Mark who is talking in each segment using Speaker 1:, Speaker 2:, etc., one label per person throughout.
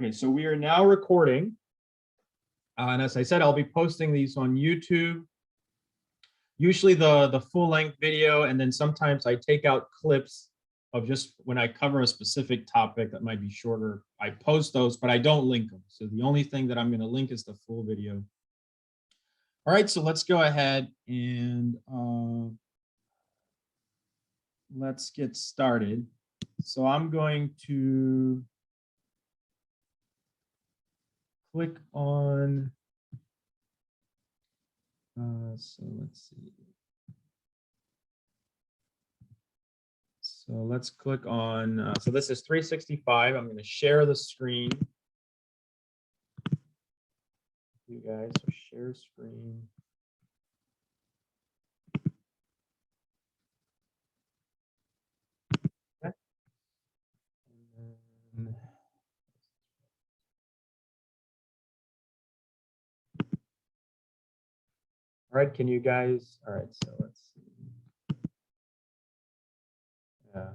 Speaker 1: Okay, so we are now recording. And as I said, I'll be posting these on YouTube. Usually the full-length video, and then sometimes I take out clips of just when I cover a specific topic that might be shorter. I post those, but I don't link them. So the only thing that I'm going to link is the full video. All right, so let's go ahead and let's get started. So I'm going to click on, so let's see. So let's click on, so this is 365. I'm going to share the screen. You guys, so share screen. Okay. And then, all right, can you guys, all right, so let's see. Yeah.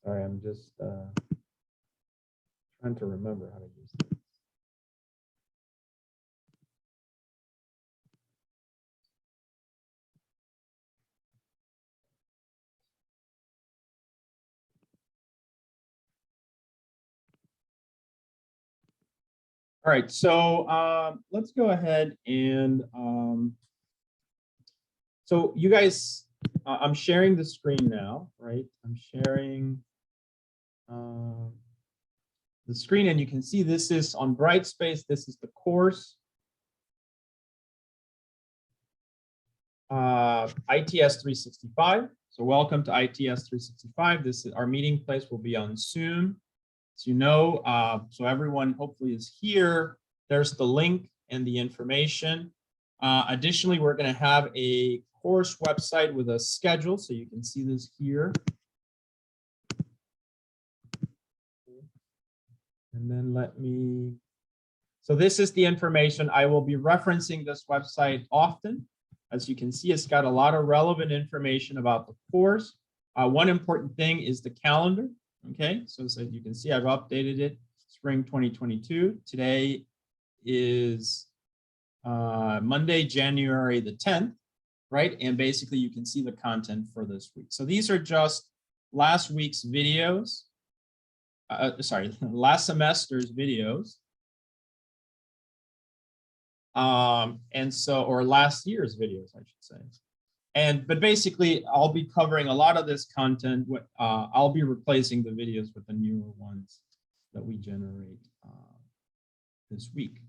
Speaker 1: Sorry, I'm just trying to remember how to use this. All right, so let's go ahead and so you guys, I'm sharing the screen now, right? I'm sharing the screen, and you can see this is on Brightspace. This is the course. ITS 365. So welcome to ITS 365. This is our meeting place will be on Zoom. As you know, so everyone hopefully is here. There's the link and the information. Additionally, we're going to have a course website with a schedule, so you can see this here. And then let me, so this is the information. I will be referencing this website often. As you can see, it's got a lot of relevant information about the course. One important thing is the calendar. Okay, so as you can see, I've updated it, spring 2022. Today is Monday, January the 10th, right? And basically you can see the content for this week. So these are just last week's videos, last semester's videos. And so, or last year's videos, I should say. But basically, I'll be covering a lot of this content. I'll be replacing the videos with the newer ones that we generate this week.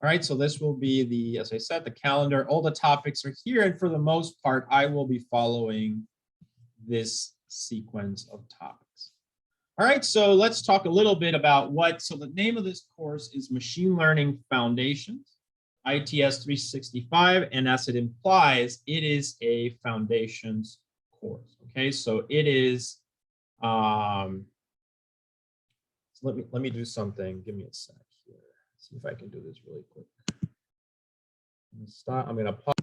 Speaker 1: All right, so this will be the, as I said, the calendar. All the topics are here, and for the most part, I will be following this sequence of topics. All right, so let's talk a little bit about so the name of this course is Machine Learning Foundations. ITS 365, and as it implies, it is a foundations course. Okay, so it is. So let me do something. Give me a sec here. See if I can do this really quick. Stop. I'm gonna pause.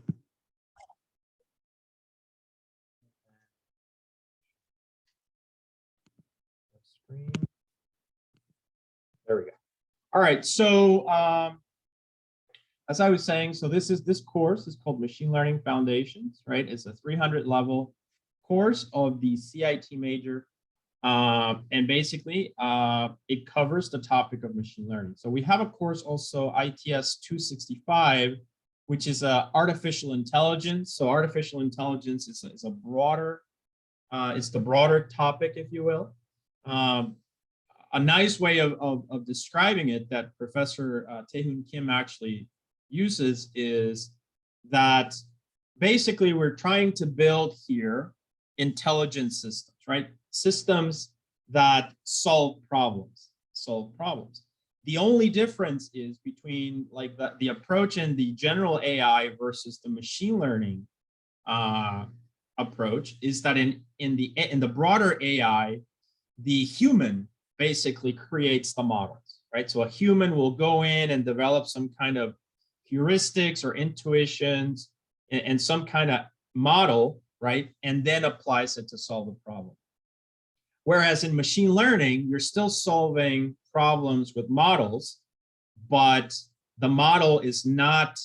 Speaker 1: Screen. There we go. All right, so. As I was saying, so this course is called Machine Learning Foundations, right? It's a 300 level course of the CIT major. And basically, it covers the topic of machine learning. So we have a course also, ITS 265, which is artificial intelligence. So artificial intelligence is a broader, it's the broader topic, if you will. A nice way of describing it that Professor Tae-Hoon Kim actually uses is that basically we're trying to build here intelligent systems, right? Systems that solve problems. The only difference is between like the approach in the general AI versus the machine learning approach is that in the broader AI, the human basically creates the models, right? So a human will go in and develop some kind of heuristics or intuitions and some kind of model right? And then applies it to solve a problem. Whereas in machine learning, you're still solving problems with models, but the model is not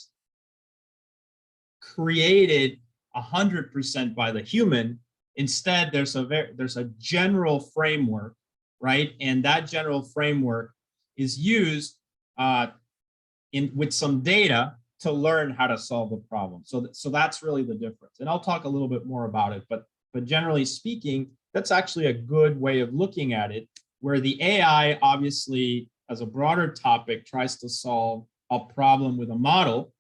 Speaker 1: created 100% by the human. Instead, there's a general framework, right? And that general framework is used with some data to learn how to solve the problem. So that's really the difference. And I'll talk a little bit more about it, but generally speaking, that's actually a good way of looking at it, where the AI obviously, as a broader topic, tries to solve a problem with a model.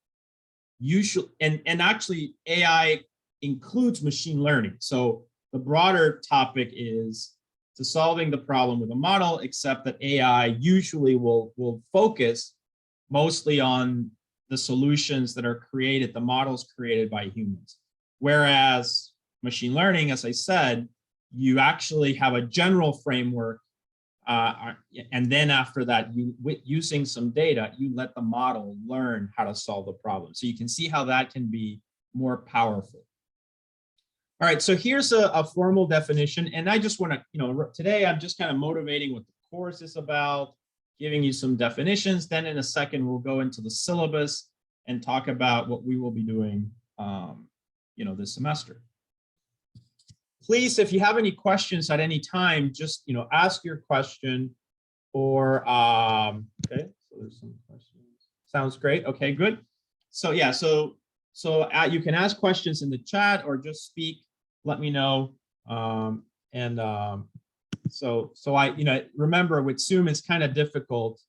Speaker 1: Usually, and actually AI includes machine learning. So the broader topic is to solving the problem with a model, except that AI usually will focus mostly on the solutions that are created, the models created by humans. Whereas machine learning, as I said, you actually have a general framework, and then after that, using some data, you let the model learn how to solve the problem. So you can see how that can be more powerful. All right, so here's a formal definition, and I just want to, today I'm just kind of motivating what the course is about, giving you some definitions. Then in a second, we'll go into the syllabus and talk about what we will be doing, this semester. Please, if you have any questions at any time, just ask your question, or okay. So there's some questions. Sounds great. Okay, good. So yeah, so you can ask questions in the chat or just speak. Let me know. So I remember with Zoom it's kind of difficult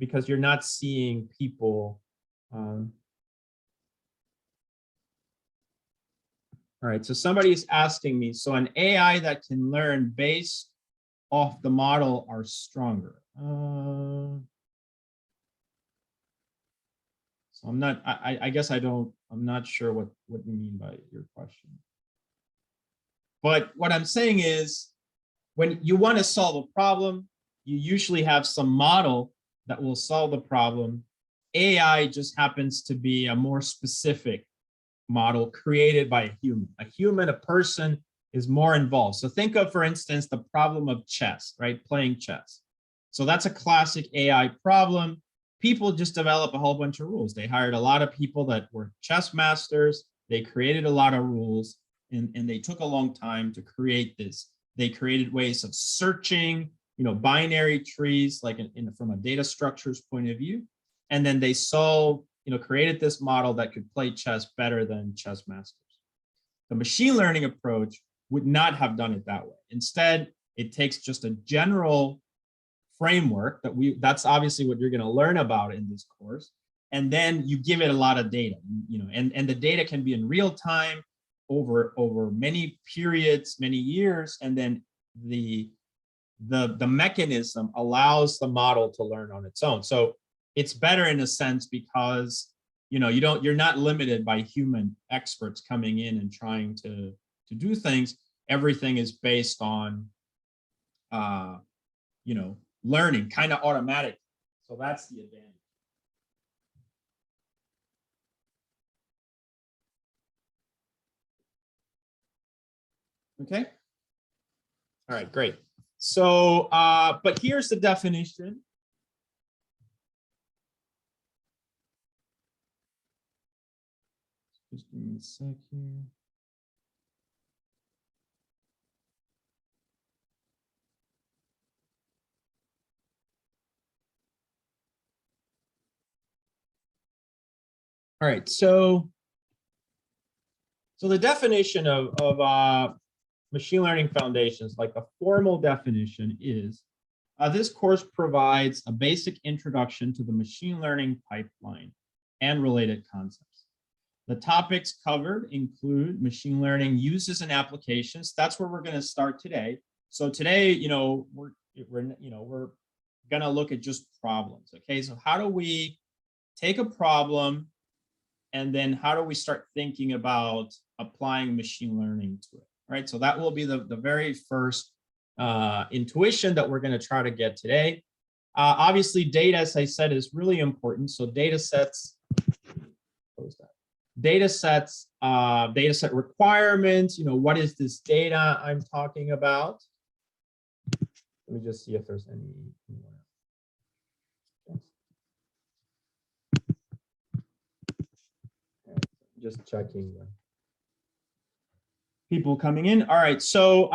Speaker 1: because you're not seeing people. All right, so somebody's asking me, so an AI that can learn based off the model are stronger. So I'm not, I guess I'm not sure what you mean by your question. But what I'm saying is, when you want to solve a problem, you usually have some model that will solve the problem. AI just happens to be a more specific model created by a human. A person is more involved. So think of, for instance, the problem of chess, right? Playing chess. So that's a classic AI problem. People just develop a whole bunch of rules. They hired a lot of people that were chess masters. They created a lot of rules, and they took a long time to create this. They created ways of searching, binary trees, like from a data structures point of view. And then they created this model that could play chess better than chess masters. The machine learning approach would not have done it that way. Instead, it takes just a general framework that's obviously what you're going to learn about in this course. And then you give it a lot of data, and the data can be in real time over many periods, many years. And then the mechanism allows the model to learn on its own. So it's better in a sense because you're not limited by human experts coming in and trying to do things. Everything is based on learning kind of automatic. So that's the advantage. Okay. All right, great. So but here's the definition. Just give me a sec here. All right, so the definition of machine learning foundations, like the formal definition is, this course provides a basic introduction to the machine learning pipeline and related concepts. The topics covered include machine learning uses and applications. That's where we're going to start today. So today, we're going to look at just problems. Okay, so how do we take a problem, and then how do we start thinking about applying machine learning to it? Right. So that will be the very first intuition that we're going to try to get today. Obviously, data, as I said, is really important. So data sets. Close that. data sets, data set requirements, what is this data I'm talking about? Let me just see if there's any. Just checking people coming in. All right, so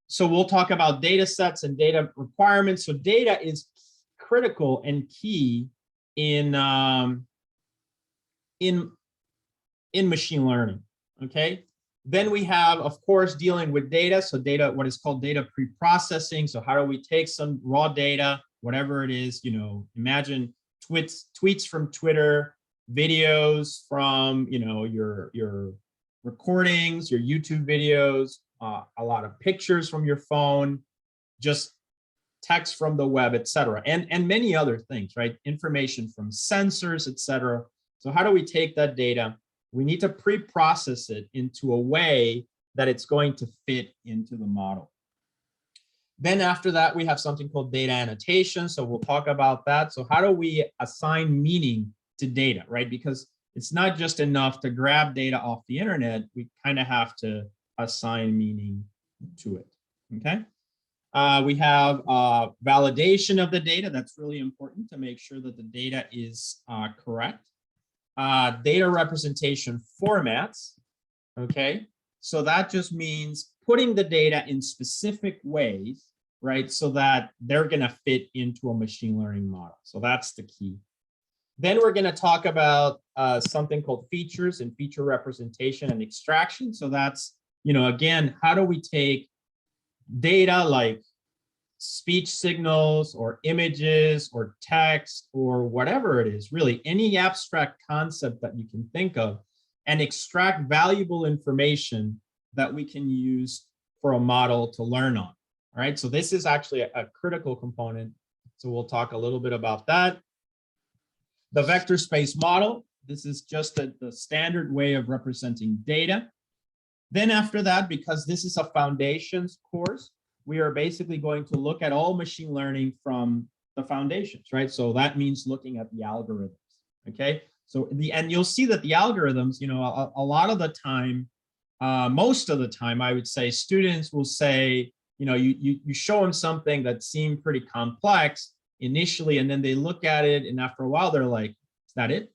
Speaker 1: so we'll talk about data sets and data requirements. So data is critical and key in machine learning. Okay. Then we have, of course, dealing with data. So data, what is called data pre-processing. So how do we take some raw data, whatever it is, imagine tweets from Twitter, videos from, your recordings, your YouTube videos, a lot of pictures from your phone, just text from the web, et cetera, and many other things, right? Information from sensors, et cetera. So how do we take that data? We need to pre-process it into a way that it's going to fit into the model. Then after that, we have something called data annotation. So we'll talk about that. So how do we assign meaning to data, right? Because it's not just enough to grab data off the internet. We kind of have to assign meaning to it, okay? We have validation of the data. That's really important to make sure that the data is correct. Data representation formats, okay? So that just means putting the data in specific ways, right? So that they're gonna fit into a machine learning model. So that's the key. Then we're gonna talk about something called features and feature representation and extraction. So that's, again, how do we take data like speech signals or images or text or whatever it is, really any abstract concept that you can think of, and extract valuable information that we can use for a model to learn on. All right, so this is actually a critical component. So we'll talk a little bit about that. The vector space model, this is just the standard way of representing data. Then after that, because this is a foundations course, we are basically going to look at all machine learning from the foundations, right? So that means looking at the algorithms, okay? So and you'll see that the algorithms, a lot of the time, most of the time, I would say students will say, you show them something that seemed pretty complex initially, and then they look at it, and after a while, they're like, is that it?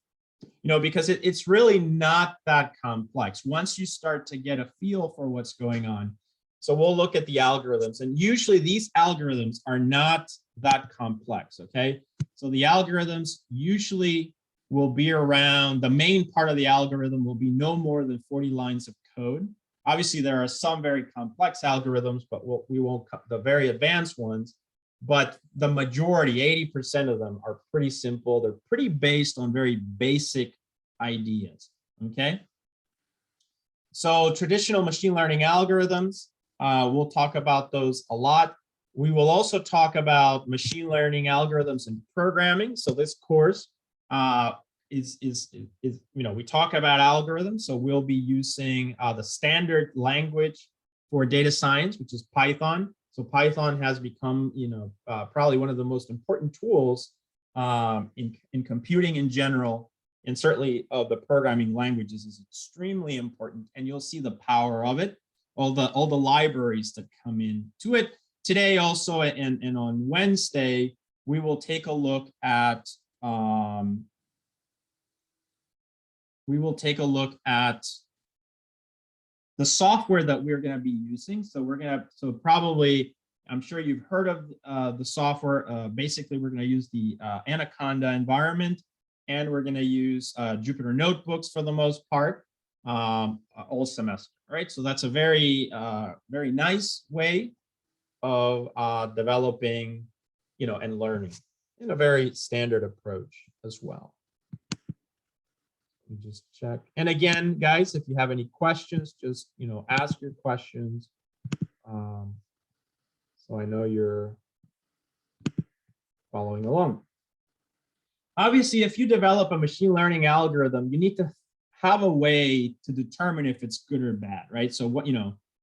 Speaker 1: Because it's really not that complex. Once you start to get a feel for what's going on, so we'll look at the algorithms, and usually these algorithms are not that complex, okay? So the algorithms usually will be around, the main part of the algorithm will be no more than 40 lines of code. Obviously, there are some very complex algorithms, but we won't, the very advanced ones, but the majority, 80% of them are pretty simple. They're pretty based on very basic ideas, okay? So traditional machine learning algorithms, we'll talk about those a lot. We will also talk about machine learning algorithms and programming. So this course we talk about algorithms. So we'll be using the standard language for data science, which is Python. So Python has become, probably one of the most important tools in computing in general, and certainly of the programming languages is extremely important. And you'll see the power of it. All the libraries that come into it. Today also, and on Wednesday, we will take a look at the software that we're going to be using. So probably, I'm sure you've heard of the software. Basically, we're going to use the Anaconda environment, and we're going to use Jupyter notebooks for the most part all semester. Right, so that's a very, very nice way of developing, and learning in a very standard approach as well. Let me just check. And again, guys, if you have any questions, just, ask your questions. So I know you're following along. Obviously, if you develop a machine learning algorithm, you need to have a way to determine if it's good or bad, right? So what,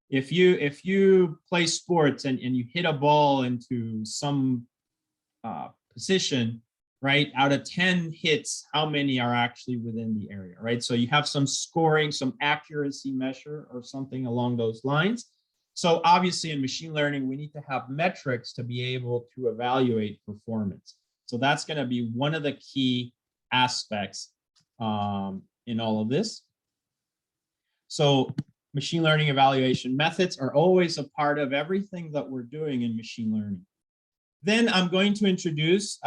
Speaker 1: if you play sports and you hit a ball into some position, right? Out of 10 hits, how many are actually within the area, right? So you have some scoring, some accuracy measure or something along those lines. So obviously in machine learning, we need to have metrics to be able to evaluate performance. So that's going to be one of the key aspects in all of this. So machine learning evaluation methods are always a part of everything that we're doing in machine learning. Then I'm going to introduce,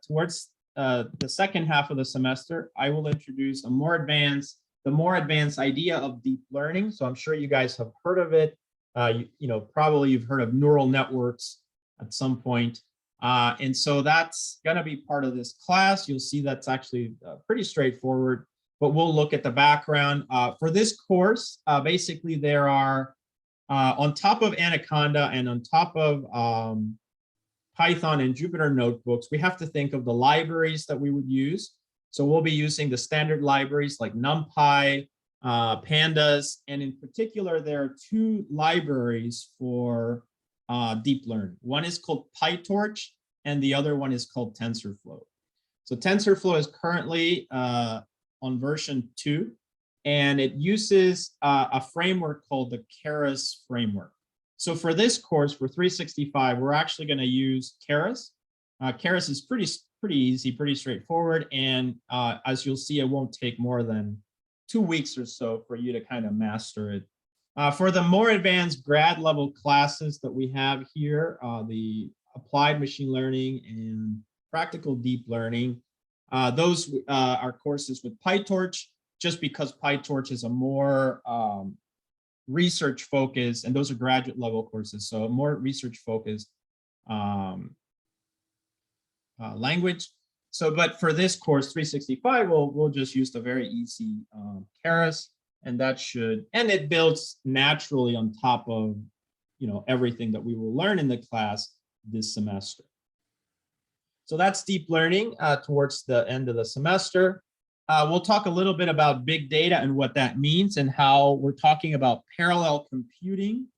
Speaker 1: towards the second half of the semester, I will introduce the more advanced idea of deep learning. So I'm sure you guys have heard of it. Probably you've heard of neural networks at some point. And so that's going to be part of this class. You'll see that's actually pretty straightforward, but we'll look at the background. For this course, basically there are, on top of Anaconda and on top of Python and Jupyter notebooks, we have to think of the libraries that we would use. So we'll be using the standard libraries like NumPy, Pandas, and in particular, there are two libraries for deep learning. One is called PyTorch, and the other one is called TensorFlow. So TensorFlow is currently on version 2, and it uses a framework called the Keras framework. So for this course, for 365, we're actually going to use Keras. Keras is pretty easy, pretty straightforward, and as you'll see, it won't take more than 2 weeks or so for you to kind of master it. For the more advanced grad level classes that we have here, the applied machine learning and practical deep learning, those are courses with PyTorch, just because PyTorch is a more research focused, and those are graduate level courses, so a more research focused language. So, but for this course, 365, we'll just use the very easy Keras, and that should, and it builds naturally on top of, everything that we will learn in the class this semester. So that's deep learning towards the end of the semester. We'll talk a little bit about big data and what that means, and how we're talking about parallel computing.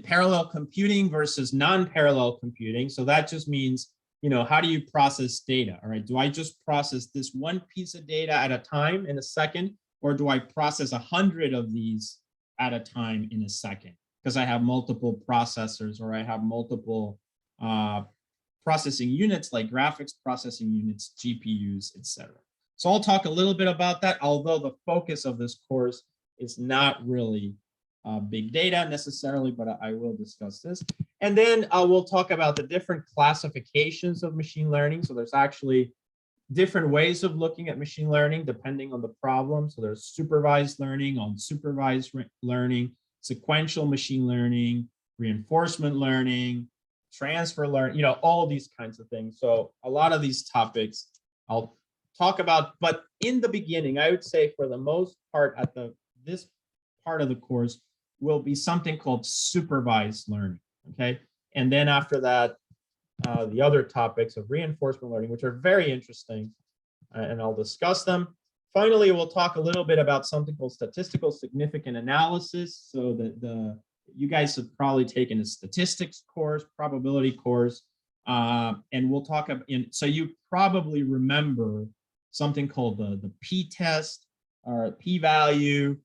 Speaker 1: Parallel computing versus non-parallel computing. So that just means, how do you process data? All right, do I just process this one piece of data at a time in a second, or do I process 100 of these at a time in a second? Because I have multiple processors, or I have multiple processing units like graphics processing units, GPUs, etc. So I'll talk a little bit about that, although the focus of this course is not really big data necessarily, but I will discuss this. And then we'll talk about the different classifications of machine learning. So there's actually different ways of looking at machine learning depending on the problem. So there's supervised learning, unsupervised learning, sequential machine learning, reinforcement learning, transfer learning, all these kinds of things. So a lot of these topics I'll talk about, but in the beginning, I would say for the most part at this part of the course will be something called supervised learning, okay? And then after that, the other topics of reinforcement learning, which are very interesting, and I'll discuss them. Finally, we'll talk a little bit about something called statistical significant analysis. So you guys have probably taken a statistics course, probability course, and we'll talk about, so you probably remember something called the p-test or p-value,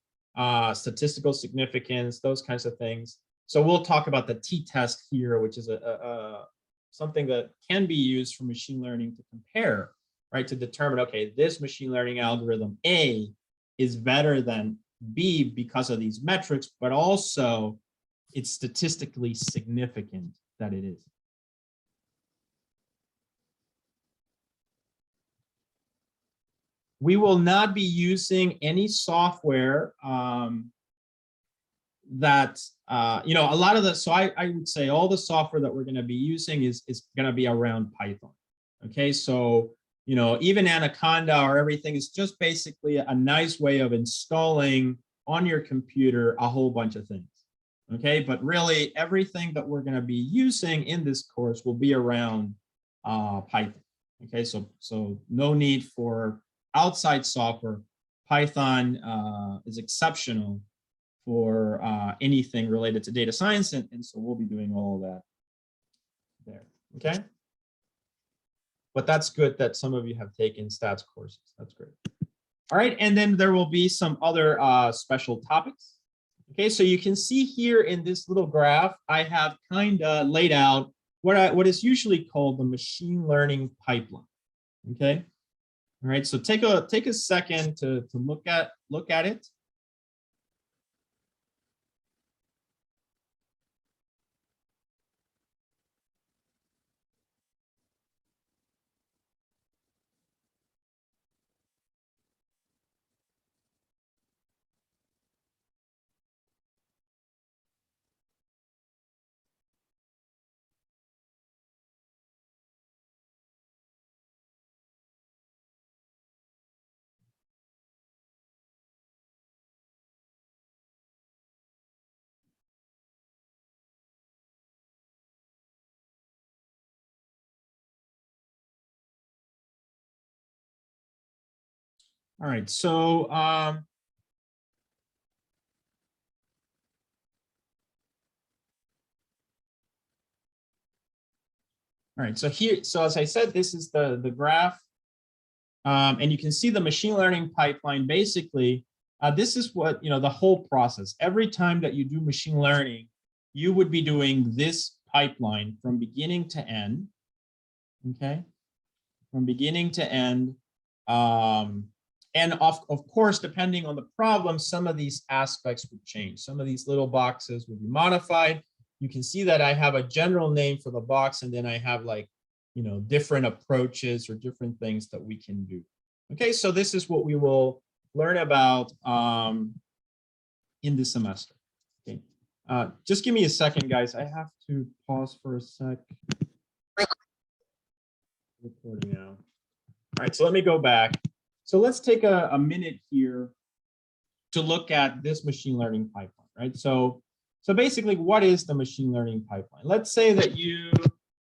Speaker 1: statistical significance, those kinds of things. So we'll talk about the t-test here, which is something that can be used for machine learning to compare, right? To determine, okay, this machine learning algorithm A is better than B because of these metrics, but also it's statistically significant that it is. We will not be using any software that, a lot of the, so I would say all the software that we're going to be using is going to be around Python. Okay, so, even Anaconda or everything is just basically a nice way of installing on your computer a whole bunch of things. Okay, but really everything that we're going to be using in this course will be around Python. Okay, so no need for outside software. Python is exceptional for anything related to data science, and so we'll be doing all of that there, okay? But that's good that some of you have taken stats courses. That's great. All right, and then there will be some other special topics. Okay, so you can see here in this little graph, I have kind of laid out what is usually called the machine learning pipeline. Okay, all right, so take a second to look at it. All right, so all right, so here, so as I said, this is the graph, and you can see the machine learning pipeline. Basically, this is what, you know, the whole process. Every time that you do machine learning, you would be doing this pipeline from beginning to end. Okay, from beginning to end. And of course, depending on the problem, some of these aspects would change. Some of these little boxes would be modified. You can see that I have a general name for the box, and then I have, like, you know, different approaches or different things that we can do. Okay, so this is what we will learn about in this semester. Okay, just give me a second, guys. I have to pause for a sec. Recording now. All right, so let me go back. So let's take a minute here to look at this machine learning pipeline, right? So basically, what is the machine learning pipeline? Let's say that you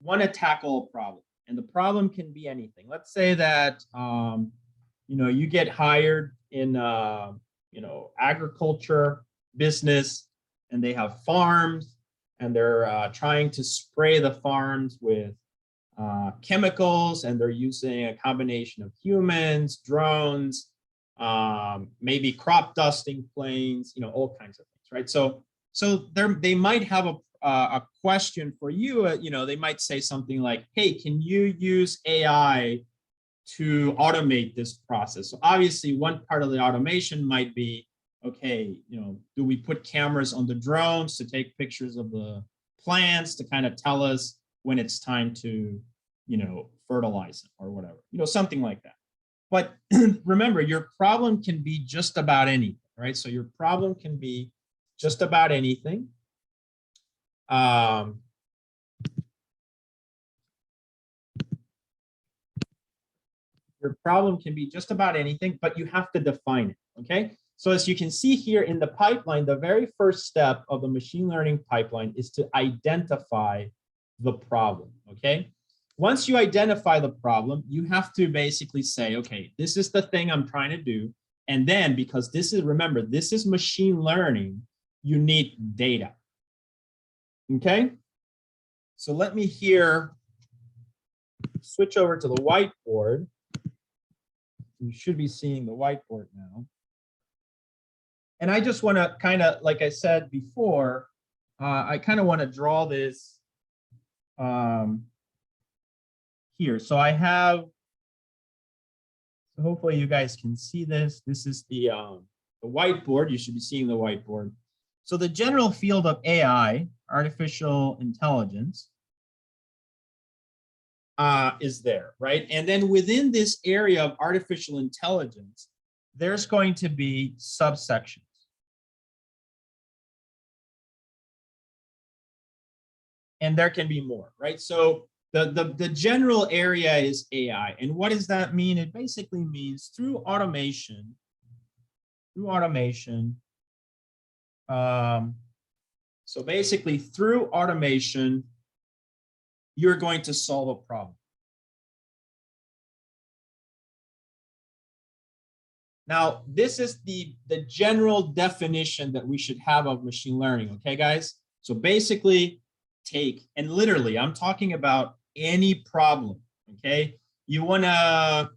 Speaker 1: want to tackle a problem, and the problem can be anything. Let's say that you know, you get hired in you know, agriculture business, and they have farms, and they're trying to spray the farms with chemicals, and they're using a combination of humans, drones, maybe crop dusting planes, you know, all kinds of things, right? So they might have a question for you. You know, they might say something like, "Hey, can you use AI to automate this process?" So obviously, one part of the automation might be, okay, you know, do we put cameras on the drones to take pictures of the plants to kind of tell us when it's time to, you know, fertilize it or whatever, you know, something like that. But remember, your problem can be just about anything, right? So your problem can be just about anything. Your problem can be just about anything, but you have to define it, okay? So as you can see here in the pipeline, the very first step of the machine learning pipeline is to identify the problem, okay? Once you identify the problem, you have to basically say, okay, this is the thing I'm trying to do. And then, because this is, remember, this is machine learning, you need data, okay? So let me here switch over to the whiteboard. You should be seeing the whiteboard now. And I just want to kind of, like I said before, I kind of want to draw this here. So I have, so hopefully you guys can see this. This is the whiteboard. You should be seeing the whiteboard. So the general field of AI, artificial intelligence, is there, right? And then within this area of artificial intelligence, there's going to be subsections. And there can be more, right? So the general area is AI. And what does that mean? It basically means through automation, so basically through automation, you're going to solve a problem. Now, this is the general definition that we should have of machine learning, okay, guys? So basically, take, and literally I'm talking about any problem, okay? You want to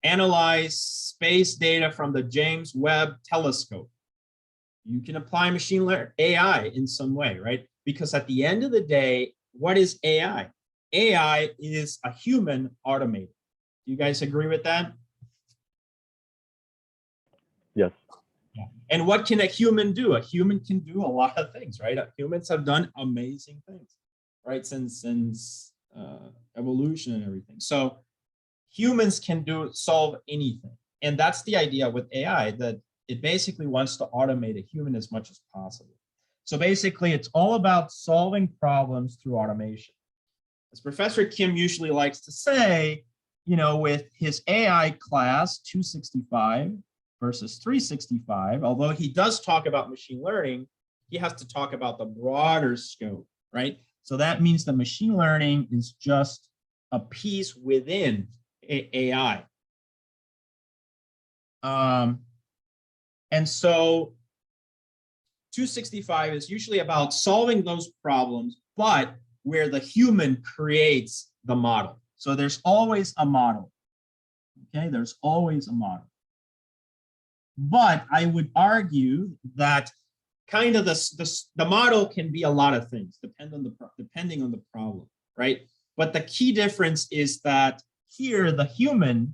Speaker 1: analyze space data from the James Webb Telescope. You can apply machine learning AI in some way, right? Because at the end of the day, what is AI? AI is a human automated. Do you guys agree with that?
Speaker 2: Yes.
Speaker 1: Yeah. And what can a human do? A human can do a lot of things, right? Humans have done amazing things, right? Since evolution and everything. So humans can solve anything. And that's the idea with AI, that it basically wants to automate a human as much as possible. So basically, it's all about solving problems through automation. As Professor Kim usually likes to say, you know, with his AI class 265 versus 365, although he does talk about machine learning, he has to talk about the broader scope, right? So that means that machine learning is just a piece within AI. And so 265 is usually about solving those problems, but where the human creates the model. So there's always a model, okay? There's always a model. But I would argue that kind of the model can be a lot of things, depending on the problem, right? But the key difference is that here the human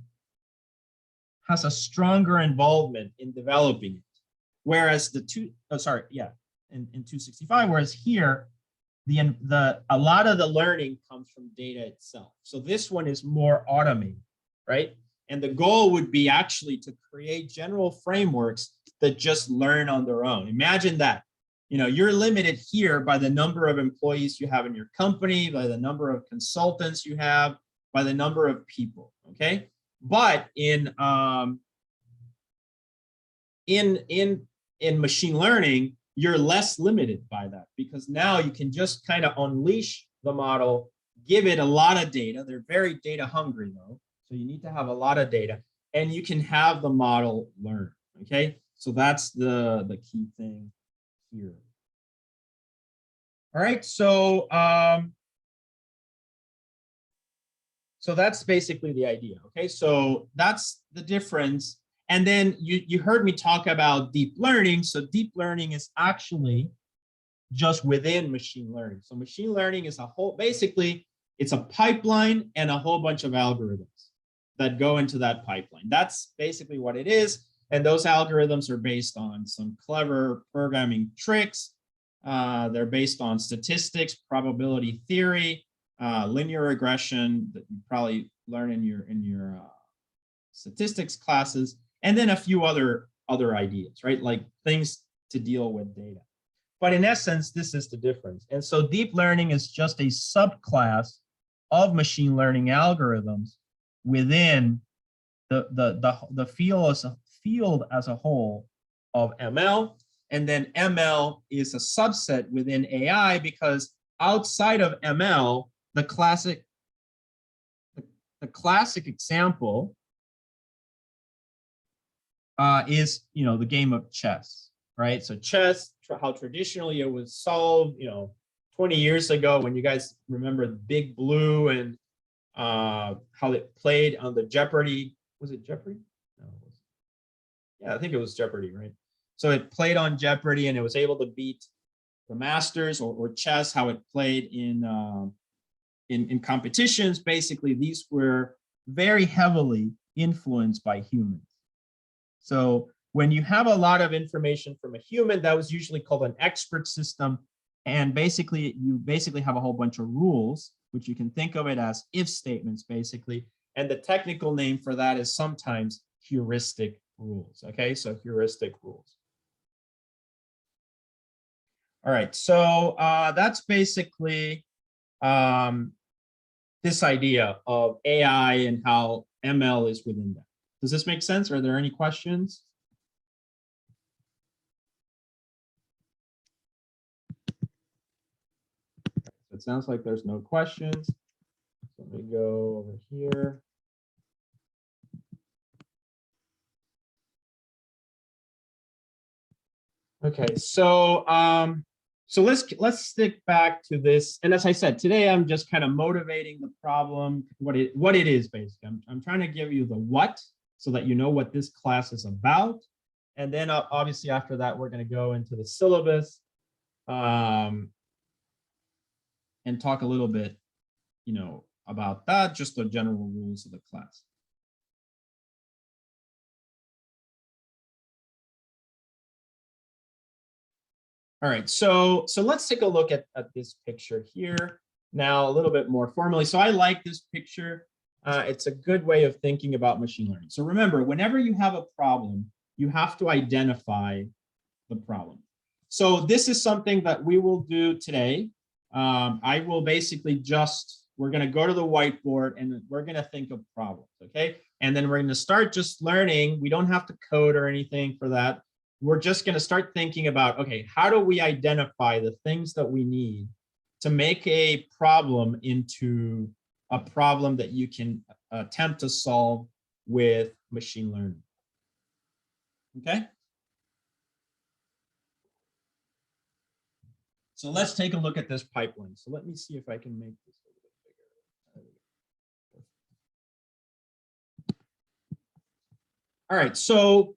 Speaker 1: has a stronger involvement in developing it, whereas in 265, whereas here a lot of the learning comes from data itself. So this one is more automated, right? And the goal would be actually to create general frameworks that just learn on their own. Imagine that. You know, you're limited here by the number of employees you have in your company, by the number of consultants you have, by the number of people, okay? But in machine learning, you're less limited by that, because now you can just kind of unleash the model, give it a lot of data. They're very data hungry though. So you need to have a lot of data, and you can have the model learn, okay? So that's the key thing here. All right, so that's basically the idea, okay? So that's the difference. And then you heard me talk about deep learning. So deep learning is actually just within machine learning. So machine learning is a whole, basically, it's a pipeline and a whole bunch of algorithms that go into that pipeline. That's basically what it is. And those algorithms are based on some clever programming tricks. They're based on statistics, probability theory, linear regression that you probably learn in your statistics classes, and then a few other ideas, right? Like things to deal with data. But in essence, this is the difference. And so deep learning is just a subclass of machine learning algorithms within the field as a whole of ML. And then ML is a subset within AI, because outside of ML, the classic example is, you know, the game of chess, right? So chess, how traditionally it was solved, you know, 20 years ago, when you guys remember Big Blue and how it played on the Jeopardy. Was it Jeopardy? No, it wasn't. Yeah, I think it was Jeopardy, right? So it played on Jeopardy, and it was able to beat the Masters or chess, how it played in competitions. Basically, these were very heavily influenced by humans. So when you have a lot of information from a human, that was usually called an expert system. And basically, you have a whole bunch of rules, which you can think of it as if statements, basically. And the technical name for that is sometimes heuristic rules. Okay, so heuristic rules. All right, so that's basically this idea of AI and how ML is within that. Does this make sense? Are there any questions? It sounds like there's no questions. Let me go over here. Okay, so So let's stick back to this. And as I said, today I'm just kind of motivating the problem, what it is basically. I'm trying to give you the what so that you know what this class is about. And then obviously after that, we're going to go into the syllabus and talk a little bit, about that, just the general rules of the class. All right, so let's take a look at this picture here now a little bit more formally. So I like this picture. It's a good way of thinking about machine learning. So remember, whenever you have a problem, you have to identify the problem. So this is something that we will do today. I will basically we're going to go to the whiteboard and we're going to think of problems, okay? And then we're going to start just learning. We don't have to code or anything for that. We're just going to start thinking about, okay, how do we identify the things that we need to make a problem into a problem that you can attempt to solve with machine learning, okay? So let's take a look at this pipeline. So let me see if I can make this a little bit bigger. All right, so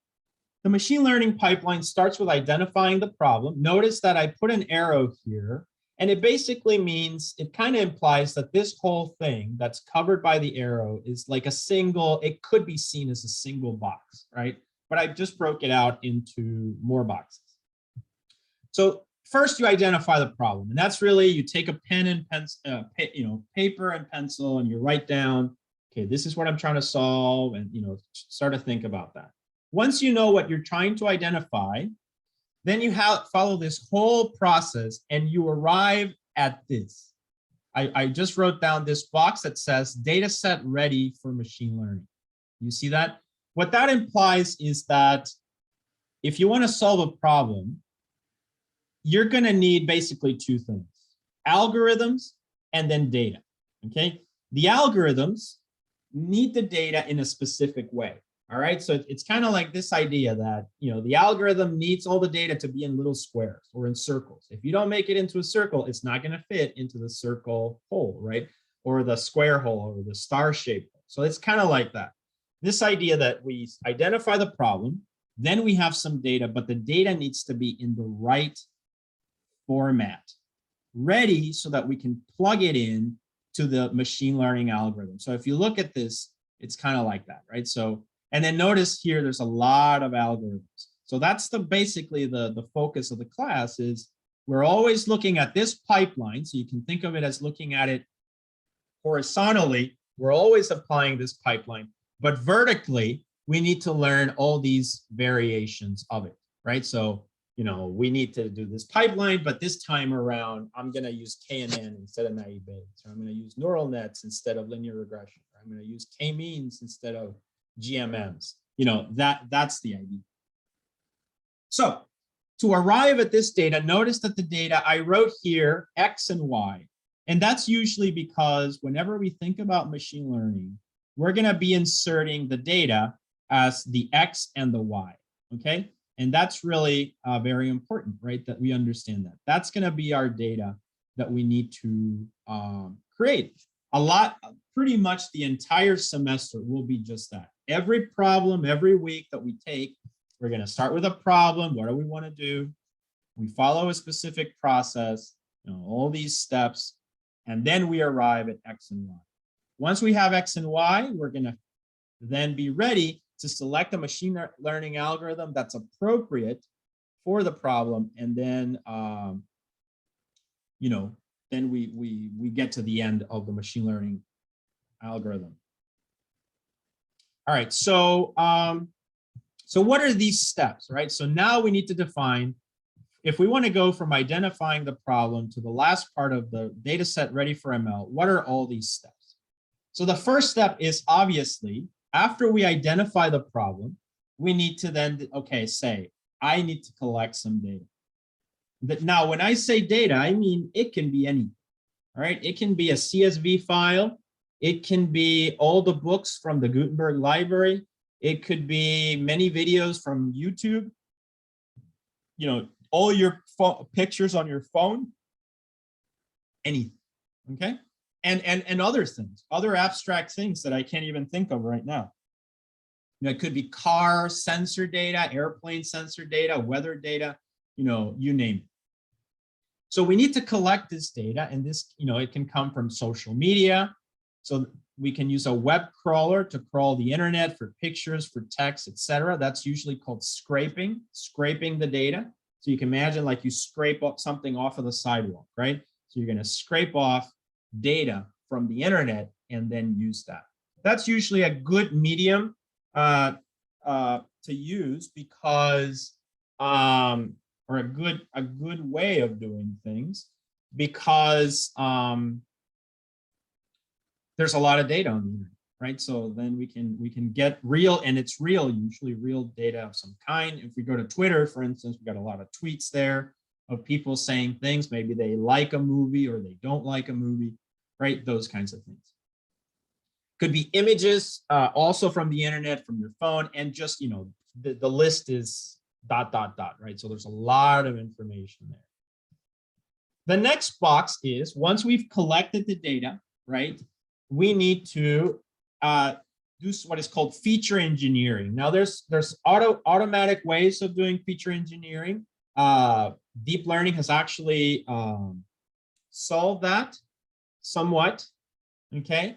Speaker 1: the machine learning pipeline starts with identifying the problem. Notice that I put an arrow here, and it basically means, it kind of implies that this whole thing that's covered by the arrow is like a single, it could be seen as a single box, right? But I just broke it out into more boxes. So first you identify the problem, and that's really, you take a pen and pencil, paper and pencil, and you write down, okay, this is what I'm trying to solve, and start to think about that. Once you know what you're trying to identify, then you follow this whole process and you arrive at this. I just wrote down this box that says data set ready for machine learning. You see that? What that implies is that if you want to solve a problem, you're going to need basically two things: algorithms and then data, okay? The algorithms need the data in a specific way. All right, so it's kind of like this idea that, the algorithm needs all the data to be in little squares or in circles. If you don't make it into a circle, it's not going to fit into the circle hole, right? Or the square hole or the star-shaped hole. So it's kind of like that. This idea that we identify the problem, then we have some data, but the data needs to be in the right format, ready so that we can plug it in to the machine learning algorithm. So if you look at this, it's kind of like that, right? So, and then notice here, there's a lot of algorithms. So that's basically the focus of the class is we're always looking at this pipeline. So you can think of it as looking at it horizontally. We're always applying this pipeline, but vertically, we need to learn all these variations of it, right? So, we need to do this pipeline, but this time around, I'm going to use KNN instead of naive Bayes, or I'm going to use neural nets instead of linear regression, or I'm going to use k-means instead of GMMs. That's the idea. So to arrive at this data, notice that the data I wrote here, X and Y, and that's usually because whenever we think about machine learning, we're going to be inserting the data as the X and the Y, okay? And that's really very important, right? That we understand that. That's going to be our data that we need to create. Pretty much the entire semester will be just that. Every problem, every week that we take, we're going to start with a problem. What do we want to do? We follow a specific process, all these steps, and then we arrive at X and Y. Once we have X and Y, we're going to then be ready to select a machine learning algorithm that's appropriate for the problem, and then then we get to the end of the machine learning algorithm. All right, so what are these steps, right? So now we need to define, if we want to go from identifying the problem to the last part of the data set ready for ML, what are all these steps? So the first step is obviously, after we identify the problem, we need to then, say, I need to collect some data. Now, when I say data, I mean it can be anything, all right? It can be a CSV file. It can be all the books from the Gutenberg library. It could be many videos from YouTube. all your pictures on your phone, anything, okay? And other things, other abstract things that I can't even think of right now. It could be car sensor data, airplane sensor data, weather data, you name it. So we need to collect this data, and this, it can come from social media. So we can use a web crawler to crawl the internet for pictures, for text, etc. That's usually called scraping the data. So you can imagine like you scrape up something off of the sidewalk, right? So you're going to scrape off data from the internet and then use that. That's usually a good medium to use because, or a good way of doing things, because there's a lot of data on the internet, right? So then we can get real, and it's usually real data of some kind. If we go to Twitter, for instance, we got a lot of tweets there of people saying things. Maybe they like a movie or they don't like a movie, right? Those kinds of things. Could be images also from the internet, from your phone, and just, the list is ... right? So there's a lot of information there. The next box is, once we've collected the data, right, we need to do what is called feature engineering. Now there's automatic ways of doing feature engineering. Deep learning has actually solved that somewhat, okay?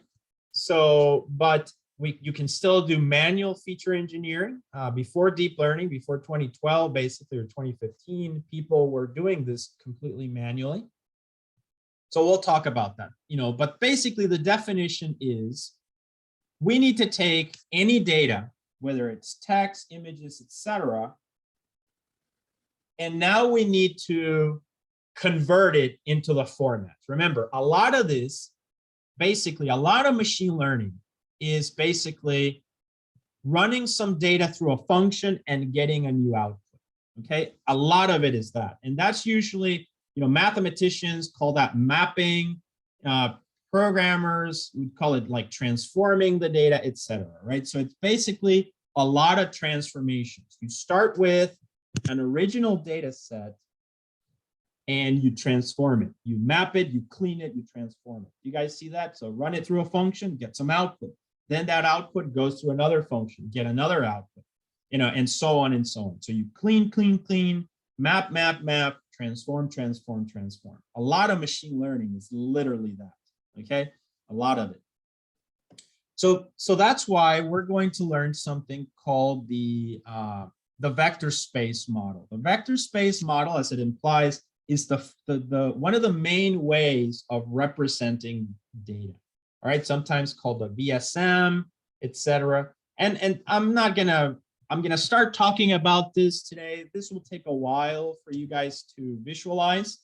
Speaker 1: So, but you can still do manual feature engineering. Before deep learning, before 2012, basically, or 2015, people were doing this completely manually. So we'll talk about that, but basically the definition is we need to take any data, whether it's text, images, etc., and now we need to convert it into the formats. Remember, a lot of this, basically, a lot of machine learning is basically running some data through a function and getting a new output, okay? A lot of it is that, and that's usually, mathematicians call that mapping, programmers would call it like transforming the data, etc., right? So it's basically a lot of transformations. You start with an original data set and you transform it. You map it, you clean it, you transform it. You guys see that? So run it through a function, get some output. Then that output goes to another function, get another output, and so on and so on. So you clean, map, transform. A lot of machine learning is literally that, okay? A lot of it. So that's why we're going to learn something called the vector space model. The vector space model, as it implies, is the one of the main ways of representing data. All right, sometimes called the VSM, etc. And I'm gonna start talking about this today. This will take a while for you guys to visualize,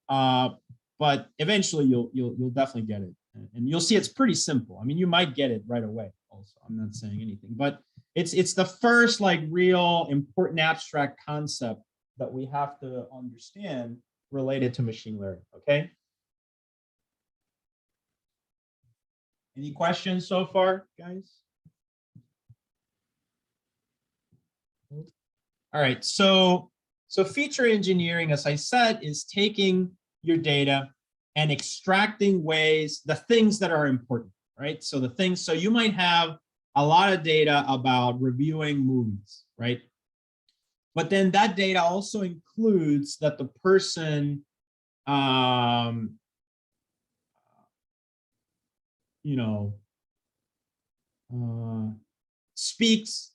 Speaker 1: but eventually you'll definitely get it, and you'll see it's pretty simple. I mean, you might get it right away. Also, I'm not saying anything, but it's the first like real important abstract concept that we have to understand related to machine learning. Okay. Any questions so far, guys? All right, so feature engineering, as I said, is taking your data and extracting the things that are important, right? So so you might have a lot of data about reviewing movies, right? But then that data also includes that the person, speaks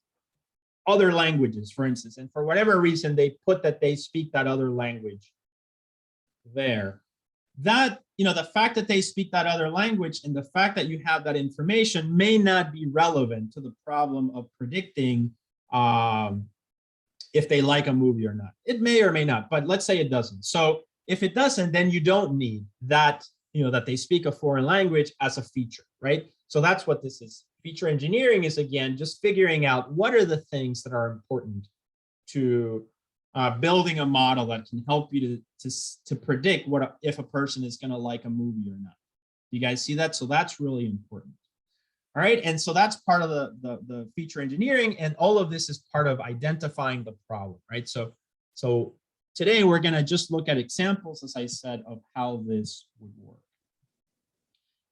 Speaker 1: other languages, for instance, and for whatever reason they put that they speak that other language there. That, the fact that they speak that other language and the fact that you have that information may not be relevant to the problem of predicting if they like a movie or not. It may or may not, but let's say it doesn't. So if it doesn't, then you don't need that, that they speak a foreign language as a feature, right? So that's what this is. Feature engineering is, again, just figuring out what are the things that are important to building a model that can help you to predict if a person is going to like a movie or not. You guys see that? So that's really important. All right, and so that's part of the feature engineering, and all of this is part of identifying the problem, right? So So today we're going to just look at examples, as I said, of how this would work.